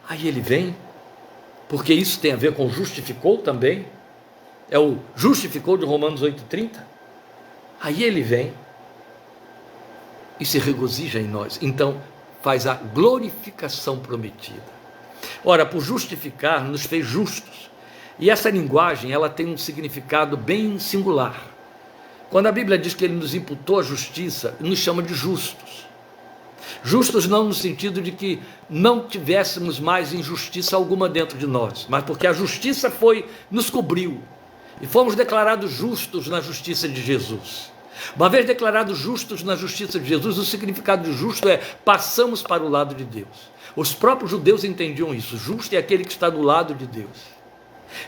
aí Ele vem, porque isso tem a ver com justificou também, é o justificou de Romanos 8,30, aí Ele vem e se regozija em nós, então faz a glorificação prometida. Ora, por justificar, nos fez justos, e essa linguagem, ela tem um significado bem singular. Quando a Bíblia diz que Ele nos imputou a justiça, nos chama de justos. Justos não no sentido de que não tivéssemos mais injustiça alguma dentro de nós, mas porque a justiça nos cobriu, e fomos declarados justos na justiça de Jesus. Uma vez declarados justos na justiça de Jesus, o significado de justo é: passamos para o lado de Deus. Os próprios judeus entendiam isso: justo é aquele que está do lado de Deus.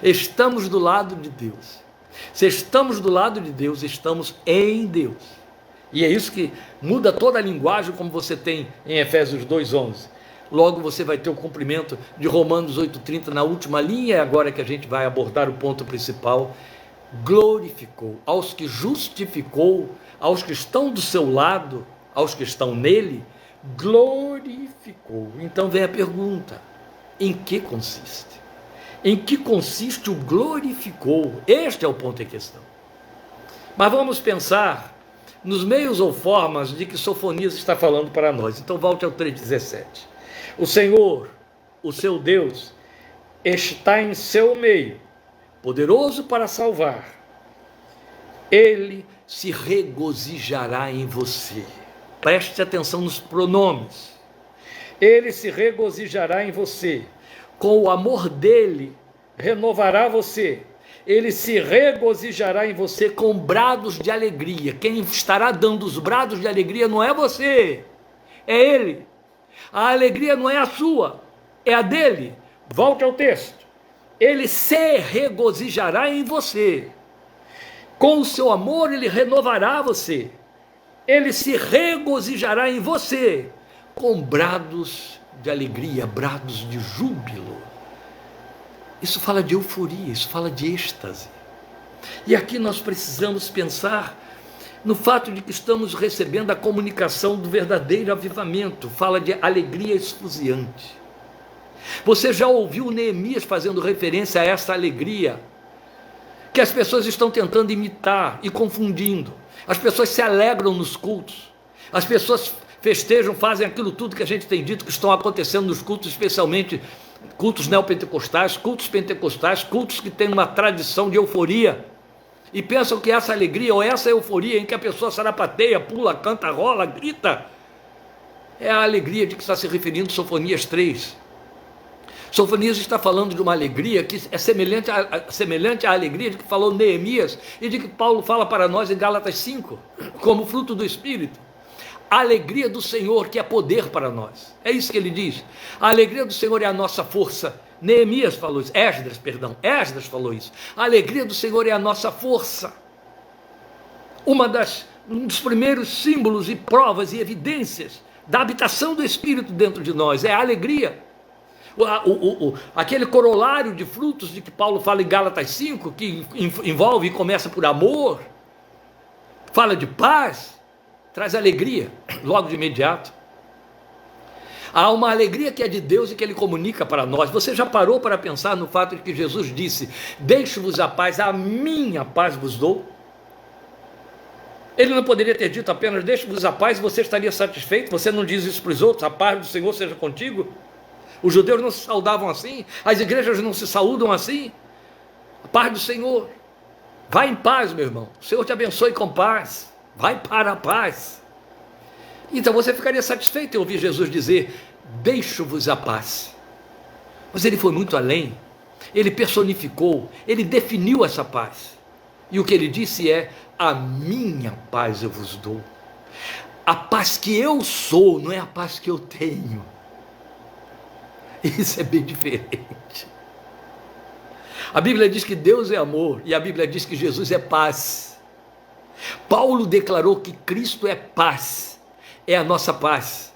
Estamos do lado de Deus. Se estamos do lado de Deus, estamos em Deus. E é isso que muda toda a linguagem, como você tem em Efésios 2:11. Logo você vai ter o cumprimento de Romanos 8:30 na última linha, é agora que a gente vai abordar o ponto principal. Glorificou, aos que justificou, aos que estão do seu lado, aos que estão nele, glorificou. Então vem a pergunta: em que consiste? Em que consiste o glorificou? Este é o ponto em questão. Mas vamos pensar nos meios ou formas de que Sofonias está falando para nós. Então volte ao 3,17. O Senhor, o seu Deus, está em seu meio, poderoso para salvar. Ele se regozijará em você. Preste atenção nos pronomes. Ele se regozijará em você. Com o amor dele, renovará você. Ele se regozijará em você com brados de alegria. Quem estará dando os brados de alegria não é você, é ele. A alegria não é a sua, é a dele. Volte ao texto. Ele se regozijará em você. Com o seu amor ele renovará você. Ele se regozijará em você com brados de alegria, brados de júbilo. Isso fala de euforia, isso fala de êxtase. E aqui nós precisamos pensar no fato de que estamos recebendo a comunicação do verdadeiro avivamento. Fala de alegria esfuziante. Você já ouviu Neemias fazendo referência a essa alegria que as pessoas estão tentando imitar e confundindo. As pessoas se alegram nos cultos, as pessoas festejam, fazem aquilo tudo que a gente tem dito que estão acontecendo nos cultos, especialmente cultos neopentecostais, cultos que têm uma tradição de euforia, e pensam que essa alegria ou essa euforia em que a pessoa sarapateia, pula, canta, rola, grita, é a alegria de que está se referindo Sofonias 3. Sofonias está falando de uma alegria que é semelhante à alegria de que falou Neemias e de que Paulo fala para nós em Gálatas 5, como fruto do Espírito. A alegria do Senhor que é poder para nós. É isso que ele diz. A alegria do Senhor é a nossa força. Neemias falou isso, Esdras falou isso. A alegria do Senhor é a nossa força. Um dos primeiros símbolos e provas e evidências da habitação do Espírito dentro de nós é a alegria. Aquele corolário de frutos de que Paulo fala em Gálatas 5, que envolve e começa por amor, fala de paz, traz alegria logo de imediato. Há uma alegria que é de Deus e que ele comunica para nós. Você já parou para pensar no fato de que Jesus disse: deixo-vos a paz, a minha paz vos dou? Ele não poderia ter dito apenas deixo-vos a paz e você estaria satisfeito? Você não diz isso para os outros: a paz do Senhor seja contigo? Os judeus não se saudavam assim, as igrejas não se saúdam assim. A paz do Senhor. Vai em paz, meu irmão. O Senhor te abençoe com paz. Vai para a paz. Então você ficaria satisfeito em ouvir Jesus dizer: deixo-vos a paz. Mas ele foi muito além. Ele personificou, ele definiu essa paz. E o que ele disse é: a minha paz eu vos dou. A paz que eu sou, não é a paz que eu tenho. Isso é bem diferente. A Bíblia diz que Deus é amor e a Bíblia diz que Jesus é paz. Paulo declarou que Cristo é paz, é a nossa paz.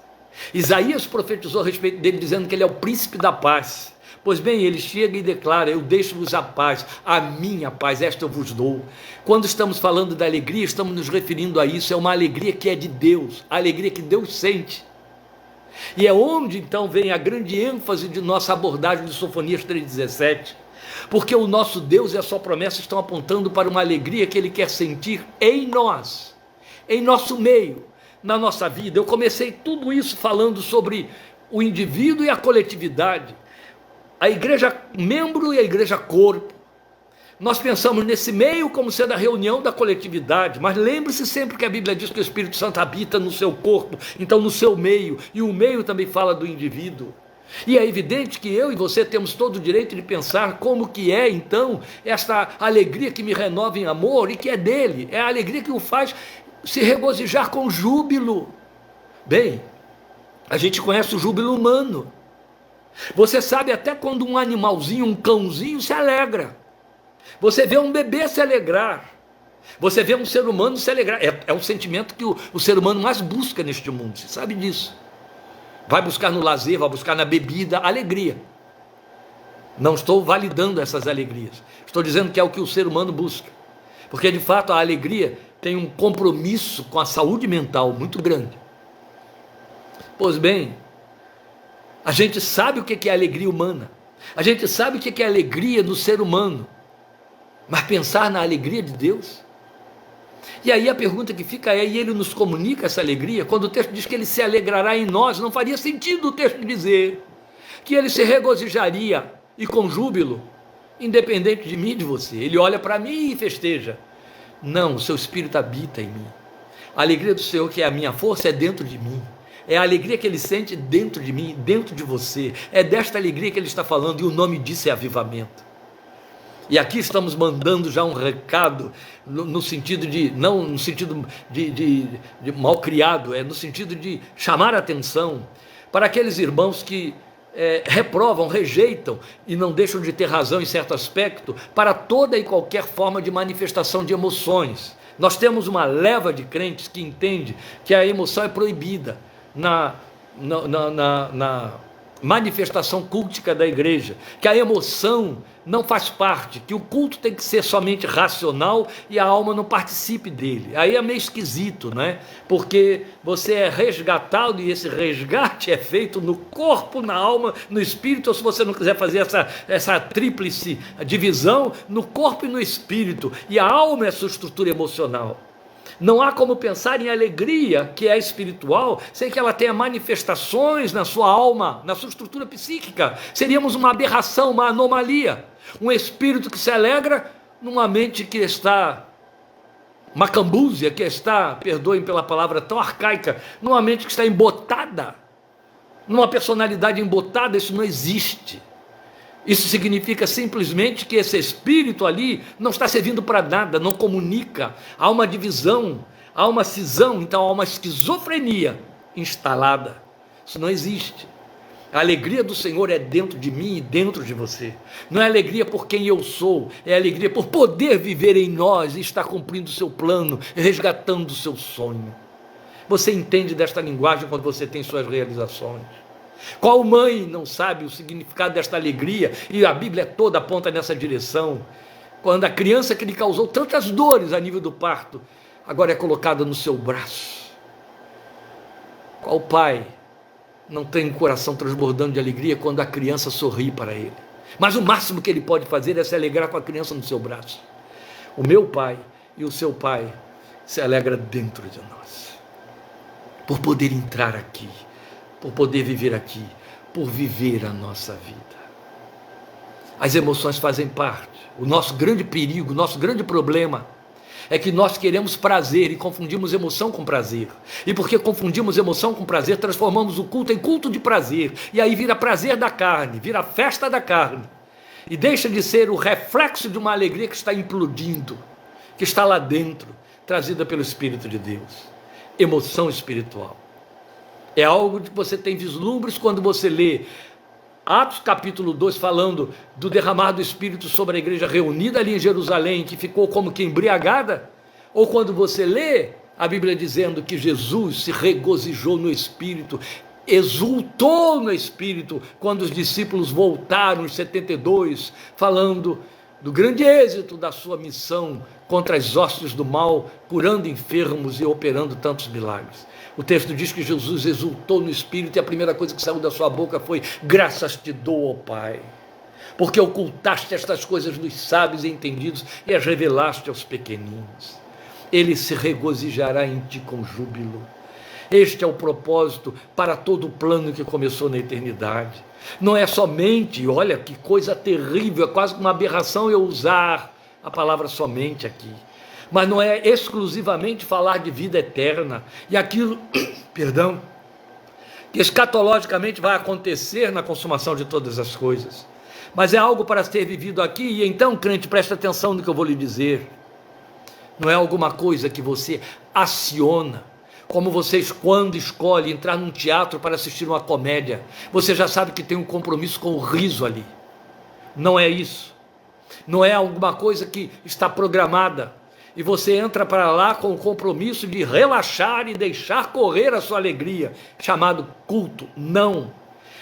Isaías profetizou a respeito dele dizendo que ele é o príncipe da paz. Pois bem, ele chega e declara: eu deixo-vos a paz, a minha paz, esta eu vos dou. Quando estamos falando da alegria, estamos nos referindo a isso. É uma alegria que é de Deus, a alegria que Deus sente. E é onde então vem a grande ênfase de nossa abordagem de Sofonias 3,17, porque o nosso Deus e a sua promessa estão apontando para uma alegria que ele quer sentir em nós, em nosso meio, na nossa vida. Eu comecei tudo isso falando sobre o indivíduo e a coletividade, a igreja membro e a igreja corpo. Nós pensamos nesse meio como sendo a reunião da coletividade, mas lembre-se sempre que a Bíblia diz que o Espírito Santo habita no seu corpo, então no seu meio, e o meio também fala do indivíduo. E é evidente que eu e você temos todo o direito de pensar como que é então esta alegria que me renova em amor e que é dele, é a alegria que o faz se regozijar com júbilo. Bem, a gente conhece o júbilo humano, Você sabe até quando um animalzinho, um cãozinho se alegra. Você vê um bebê se alegrar. Você vê um ser humano se alegrar. É um sentimento que o ser humano mais busca neste mundo, você sabe disso. Vai buscar no lazer, vai buscar na bebida, alegria. Não estou validando essas alegrias. Estou dizendo que é o que o ser humano busca. Porque de fato a alegria tem um compromisso com a saúde mental muito grande. Pois bem, a gente sabe o que é alegria humana. A gente sabe o que é alegria do ser humano. Mas pensar na alegria de Deus? E aí a pergunta que fica é, e ele nos comunica essa alegria? Quando o texto diz que ele se alegrará em nós, não faria sentido o texto dizer que ele se regozijaria e com júbilo, independente de mim e de você. Ele olha para mim e festeja. Não, o seu Espírito habita em mim. A alegria do Senhor, que é a minha força, é dentro de mim. É a alegria que ele sente dentro de mim, dentro de você. É desta alegria que ele está falando, e o nome disso é avivamento. E aqui estamos mandando já um recado, no sentido de, não no sentido de mal criado, é no sentido de chamar a atenção para aqueles irmãos que reprovam, rejeitam e não deixam de ter razão em certo aspecto, para toda e qualquer forma de manifestação de emoções. Nós temos uma leva de crentes que entende que a emoção é proibida na manifestação cultica da igreja, que a emoção não faz parte, que o culto tem que ser somente racional e a alma não participe dele. Aí é meio esquisito, né? Porque você é resgatado e esse resgate é feito no corpo, na alma, no espírito, ou se você não quiser fazer essa tríplice divisão, no corpo e no espírito, e a alma é a sua estrutura emocional. Não há como pensar em alegria, que é espiritual, sem que ela tenha manifestações na sua alma, na sua estrutura psíquica. Seríamos uma aberração, uma anomalia. Um espírito que se alegra numa mente que está macambúzia, que está, perdoem pela palavra tão arcaica, numa mente que está embotada, numa personalidade embotada. Isso não existe. Isso significa simplesmente que esse espírito ali não está servindo para nada, não comunica. Há uma divisão, há uma cisão, então há uma esquizofrenia instalada. Isso não existe. A alegria do Senhor é dentro de mim e dentro de você. Não é alegria por quem eu sou, é alegria por poder viver em nós e estar cumprindo o seu plano, resgatando o seu sonho. Você entende desta linguagem quando você tem suas realizações. Qual mãe não sabe o significado desta alegria? E a Bíblia toda aponta nessa direção. Quando a criança que lhe causou tantas dores a nível do parto, agora é colocada no seu braço. Qual pai não tem um coração transbordando de alegria quando a criança sorri para ele? Mas o máximo que ele pode fazer é se alegrar com a criança no seu braço. O meu pai e o seu pai se alegram dentro de nós, por poder entrar aqui, por poder viver aqui, por viver a nossa vida. As emoções fazem parte. O nosso grande perigo, o nosso grande problema é que nós queremos prazer e confundimos emoção com prazer. E porque confundimos emoção com prazer, transformamos o culto em culto de prazer. E aí vira prazer da carne, vira festa da carne. E deixa de ser o reflexo de uma alegria que está implodindo, que está lá dentro, trazida pelo Espírito de Deus. Emoção espiritual. É algo que você tem vislumbres quando você lê Atos capítulo 2, falando do derramar do Espírito sobre a igreja reunida ali em Jerusalém, que ficou como que embriagada, ou quando você lê a Bíblia dizendo que Jesus se regozijou no Espírito, exultou no Espírito, quando os discípulos voltaram, os 72, falando do grande êxito da sua missão contra as hostes do mal, curando enfermos e operando tantos milagres. O texto diz que Jesus exultou no Espírito e a primeira coisa que saiu da sua boca foi: graças te dou, ó Pai, porque ocultaste estas coisas dos sábios e entendidos e as revelaste aos pequeninos. Ele se regozijará em ti com júbilo. Este é o propósito para todo o plano que começou na eternidade. Não é somente, olha que coisa terrível, é quase uma aberração eu usar a palavra somente aqui, mas não é exclusivamente falar de vida eterna e aquilo, perdão, que escatologicamente vai acontecer na consumação de todas as coisas, mas é algo para ser vivido aqui. E então, crente, presta atenção no que eu vou lhe dizer. Não é alguma coisa que você aciona Como vocês, quando escolhem entrar num teatro para assistir uma comédia, você já sabe que tem um compromisso com o riso ali. Não é isso. Não é alguma coisa que está programada. E você entra para lá com o compromisso de relaxar e deixar correr a sua alegria, chamado culto. Não.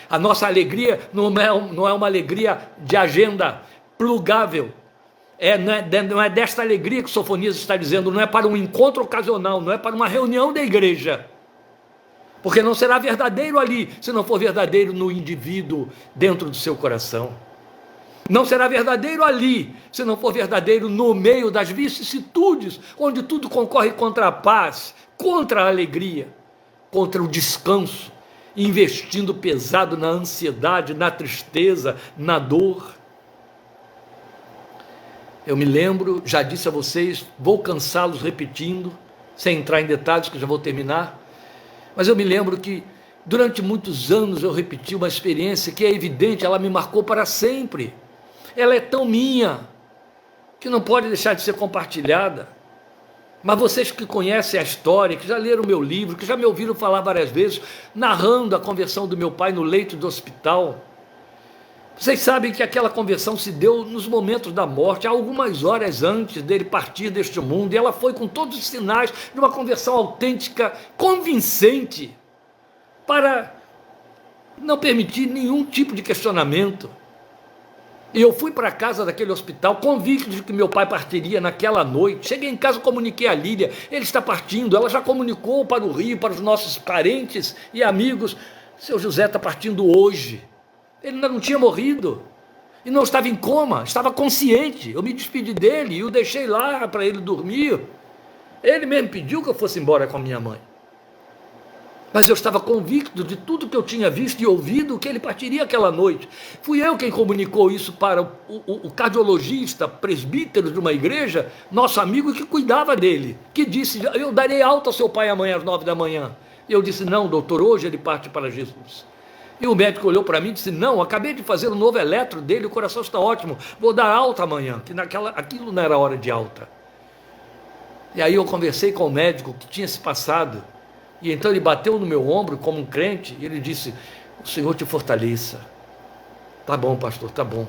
A nossa alegria não é uma alegria de agenda plugável. Não é desta alegria que Sofonias está dizendo, não é para um encontro ocasional, não é para uma reunião da igreja. Porque não será verdadeiro ali, se não for verdadeiro no indivíduo, dentro do seu coração. Não será verdadeiro ali, se não for verdadeiro no meio das vicissitudes, onde tudo concorre contra a paz, contra a alegria, contra o descanso, investindo pesado na ansiedade, na tristeza, na dor. Eu me lembro, já disse a vocês, vou cansá-los repetindo, sem entrar em detalhes que já vou terminar, mas eu me lembro que durante muitos anos eu repeti uma experiência que é evidente, ela me marcou para sempre. Ela é tão minha, que não pode deixar de ser compartilhada. Mas vocês que conhecem a história, que já leram o meu livro, que já me ouviram falar várias vezes, narrando a conversão do meu pai no leito do hospital, vocês sabem que aquela conversão se deu nos momentos da morte, algumas horas antes dele partir deste mundo, e ela foi com todos os sinais de uma conversão autêntica, convincente, para não permitir nenhum tipo de questionamento. E eu fui para a casa daquele hospital, convicto de que meu pai partiria naquela noite. Cheguei em casa, comuniquei a Lília, ele está partindo, ela já comunicou para o Rio, para os nossos parentes e amigos, seu José está partindo hoje. Ele ainda não tinha morrido, e não estava em coma, estava consciente. Eu me despedi dele e o deixei lá para ele dormir. Ele mesmo pediu que eu fosse embora com a minha mãe. Mas eu estava convicto de tudo que eu tinha visto e ouvido, que ele partiria aquela noite. Fui eu quem comunicou isso para o cardiologista, presbítero de uma igreja, nosso amigo que cuidava dele, que disse, eu darei alta ao seu pai amanhã às 9 da manhã. E eu disse, não, doutor, hoje ele parte para Jesus. E o médico olhou para mim e disse, não, acabei de fazer um novo eletro dele, o coração está ótimo, vou dar alta amanhã, que aquilo não era hora de alta. E aí eu conversei com o médico que tinha se passado, e então ele bateu no meu ombro como um crente, e ele disse, o Senhor te fortaleça. Tá bom, pastor, tá bom.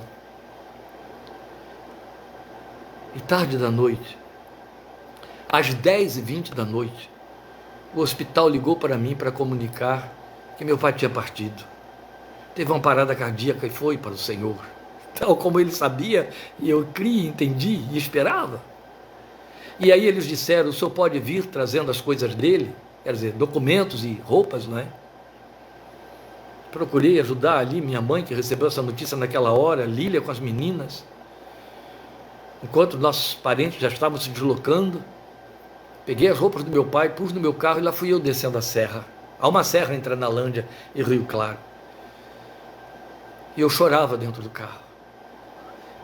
E tarde da noite, às 10h20 da noite, o hospital ligou para mim para comunicar que meu pai tinha partido. Teve uma parada cardíaca e foi para o Senhor. Tal como ele sabia, e eu criei, entendi e esperava. E aí eles disseram, o senhor pode vir trazendo as coisas dele? Quer dizer, documentos e roupas, não é? Procurei ajudar ali minha mãe, que recebeu essa notícia naquela hora, Lília com as meninas. Enquanto nossos parentes já estavam se deslocando, peguei as roupas do meu pai, pus no meu carro e lá fui eu descendo a serra. Há uma serra entre Analândia e Rio Claro. E eu chorava dentro do carro.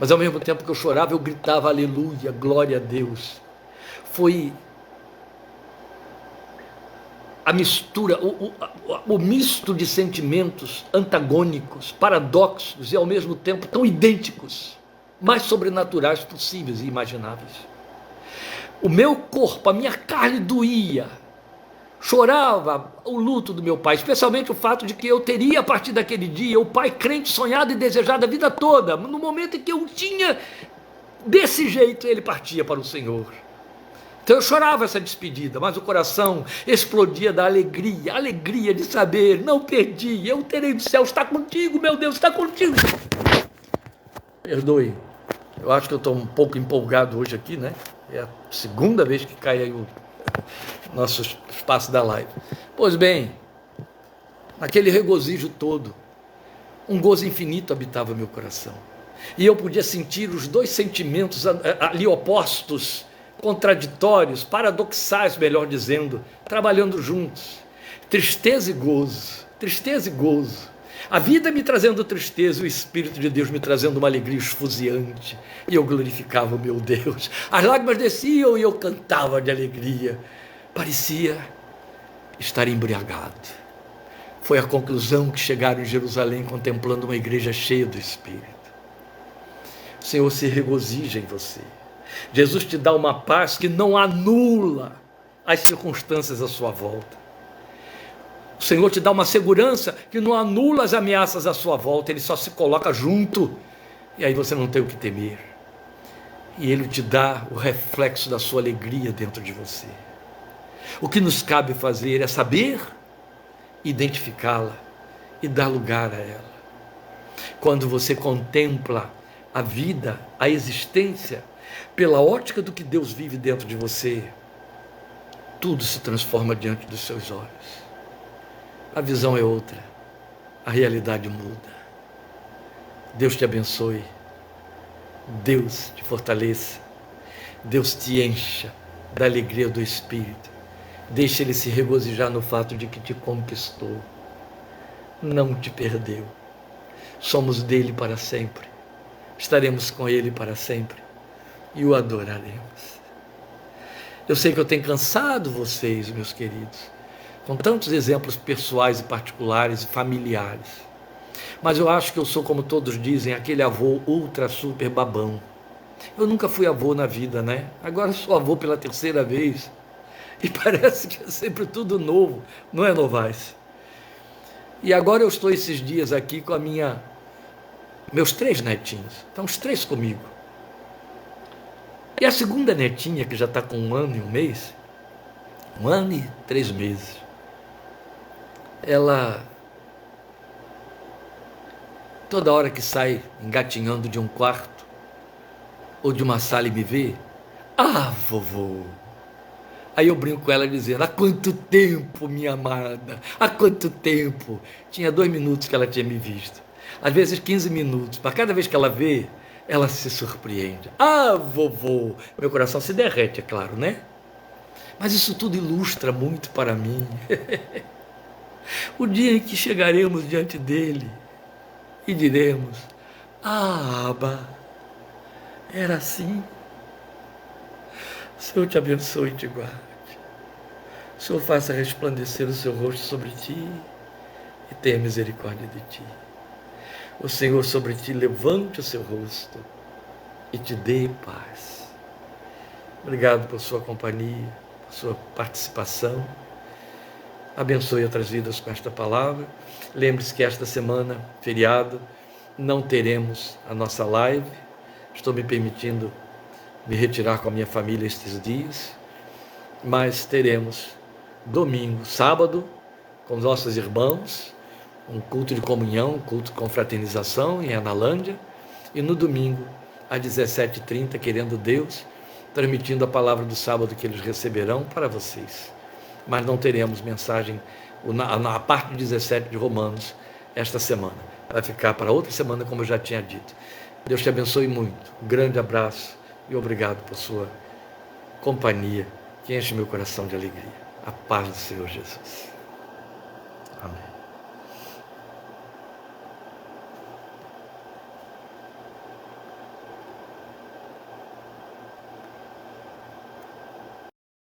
Mas ao mesmo tempo que eu chorava, eu gritava aleluia, glória a Deus. Foi a mistura, o misto de sentimentos antagônicos, paradoxos e ao mesmo tempo tão idênticos, mais sobrenaturais possíveis e imagináveis. O meu corpo, a minha carne doía, chorava o luto do meu pai, especialmente o fato de que eu teria a partir daquele dia, o pai crente, sonhado e desejado a vida toda, no momento em que eu tinha, desse jeito ele partia para o Senhor. Então eu chorava essa despedida, mas o coração explodia da alegria, alegria de saber, não perdi, eu terei do céu, está contigo, meu Deus, está contigo. Perdoe, eu acho que eu estou um pouco empolgado hoje aqui, né? É a segunda vez que cai aí o nosso espaço da live. Pois bem, naquele regozijo todo, um gozo infinito habitava meu coração, e eu podia sentir os dois sentimentos ali opostos, contraditórios, paradoxais, melhor dizendo, trabalhando juntos, tristeza e gozo, a vida me trazendo tristeza, o Espírito de Deus me trazendo uma alegria esfuziante, e eu glorificava o meu Deus, as lágrimas desciam e eu cantava de alegria, parecia estar embriagado. Foi a conclusão que chegaram em Jerusalém contemplando uma igreja cheia do Espírito. O Senhor se regozija em você. Jesus te dá uma paz que não anula as circunstâncias à sua volta. O Senhor te dá uma segurança que não anula as ameaças à sua volta, Ele só se coloca junto, e aí você não tem o que temer. E Ele te dá o reflexo da sua alegria dentro de você. O que nos cabe fazer é saber identificá-la e dar lugar a ela. Quando você contempla a vida, a existência, pela ótica do que Deus vive dentro de você, tudo se transforma diante dos seus olhos. A visão é outra, a realidade muda. Deus te abençoe, Deus te fortaleça, Deus te encha da alegria do Espírito. Deixe Ele se regozijar no fato de que te conquistou, não te perdeu. Somos dele para sempre, estaremos com Ele para sempre e o adoraremos. Eu sei que eu tenho cansado vocês, meus queridos, com tantos exemplos pessoais e particulares e familiares, mas eu acho que eu sou, como todos dizem, aquele avô ultra super babão. Eu nunca fui avô na vida, né? Agora sou avô pela terceira vez e parece que é sempre tudo novo, não é, Novaes? E agora eu estou esses dias aqui com meus 3 netinhos, estão os 3 comigo. E a segunda netinha, que já está com 1 ano e 1 mês, 1 ano e 3 meses, ela, toda hora que sai engatinhando de um quarto ou de uma sala e me vê, ah, vovô. Aí eu brinco com ela dizendo, há quanto tempo, minha amada, há quanto tempo? Tinha 2 minutos que ela tinha me visto, às vezes 15 minutos, para cada vez que ela vê, ela se surpreende. Ah, vovô, meu coração se derrete, é claro, né? Mas isso tudo ilustra muito para mim o dia em que chegaremos diante dele e diremos, ah, Abba, era assim. O Senhor te abençoe e te guarde. O Senhor faça resplandecer o seu rosto sobre ti e tenha misericórdia de ti. O Senhor sobre ti levante o seu rosto e te dê paz. Obrigado por sua companhia, por sua participação. Abençoe outras vidas com esta palavra. Lembre-se que esta semana, feriado, não teremos a nossa live. Estou me permitindo me retirar com a minha família estes dias, mas teremos domingo, sábado, com os nossos irmãos, um culto de comunhão, um culto de confraternização em Analândia, e no domingo, às 17h30, querendo Deus, transmitindo a palavra do sábado que eles receberão para vocês. Mas não teremos mensagem, a parte 17 de Romanos, esta semana. Vai ficar para outra semana, como eu já tinha dito. Deus te abençoe muito. Um grande abraço e obrigado por sua companhia, que enche meu coração de alegria. A paz do Senhor Jesus. Amém.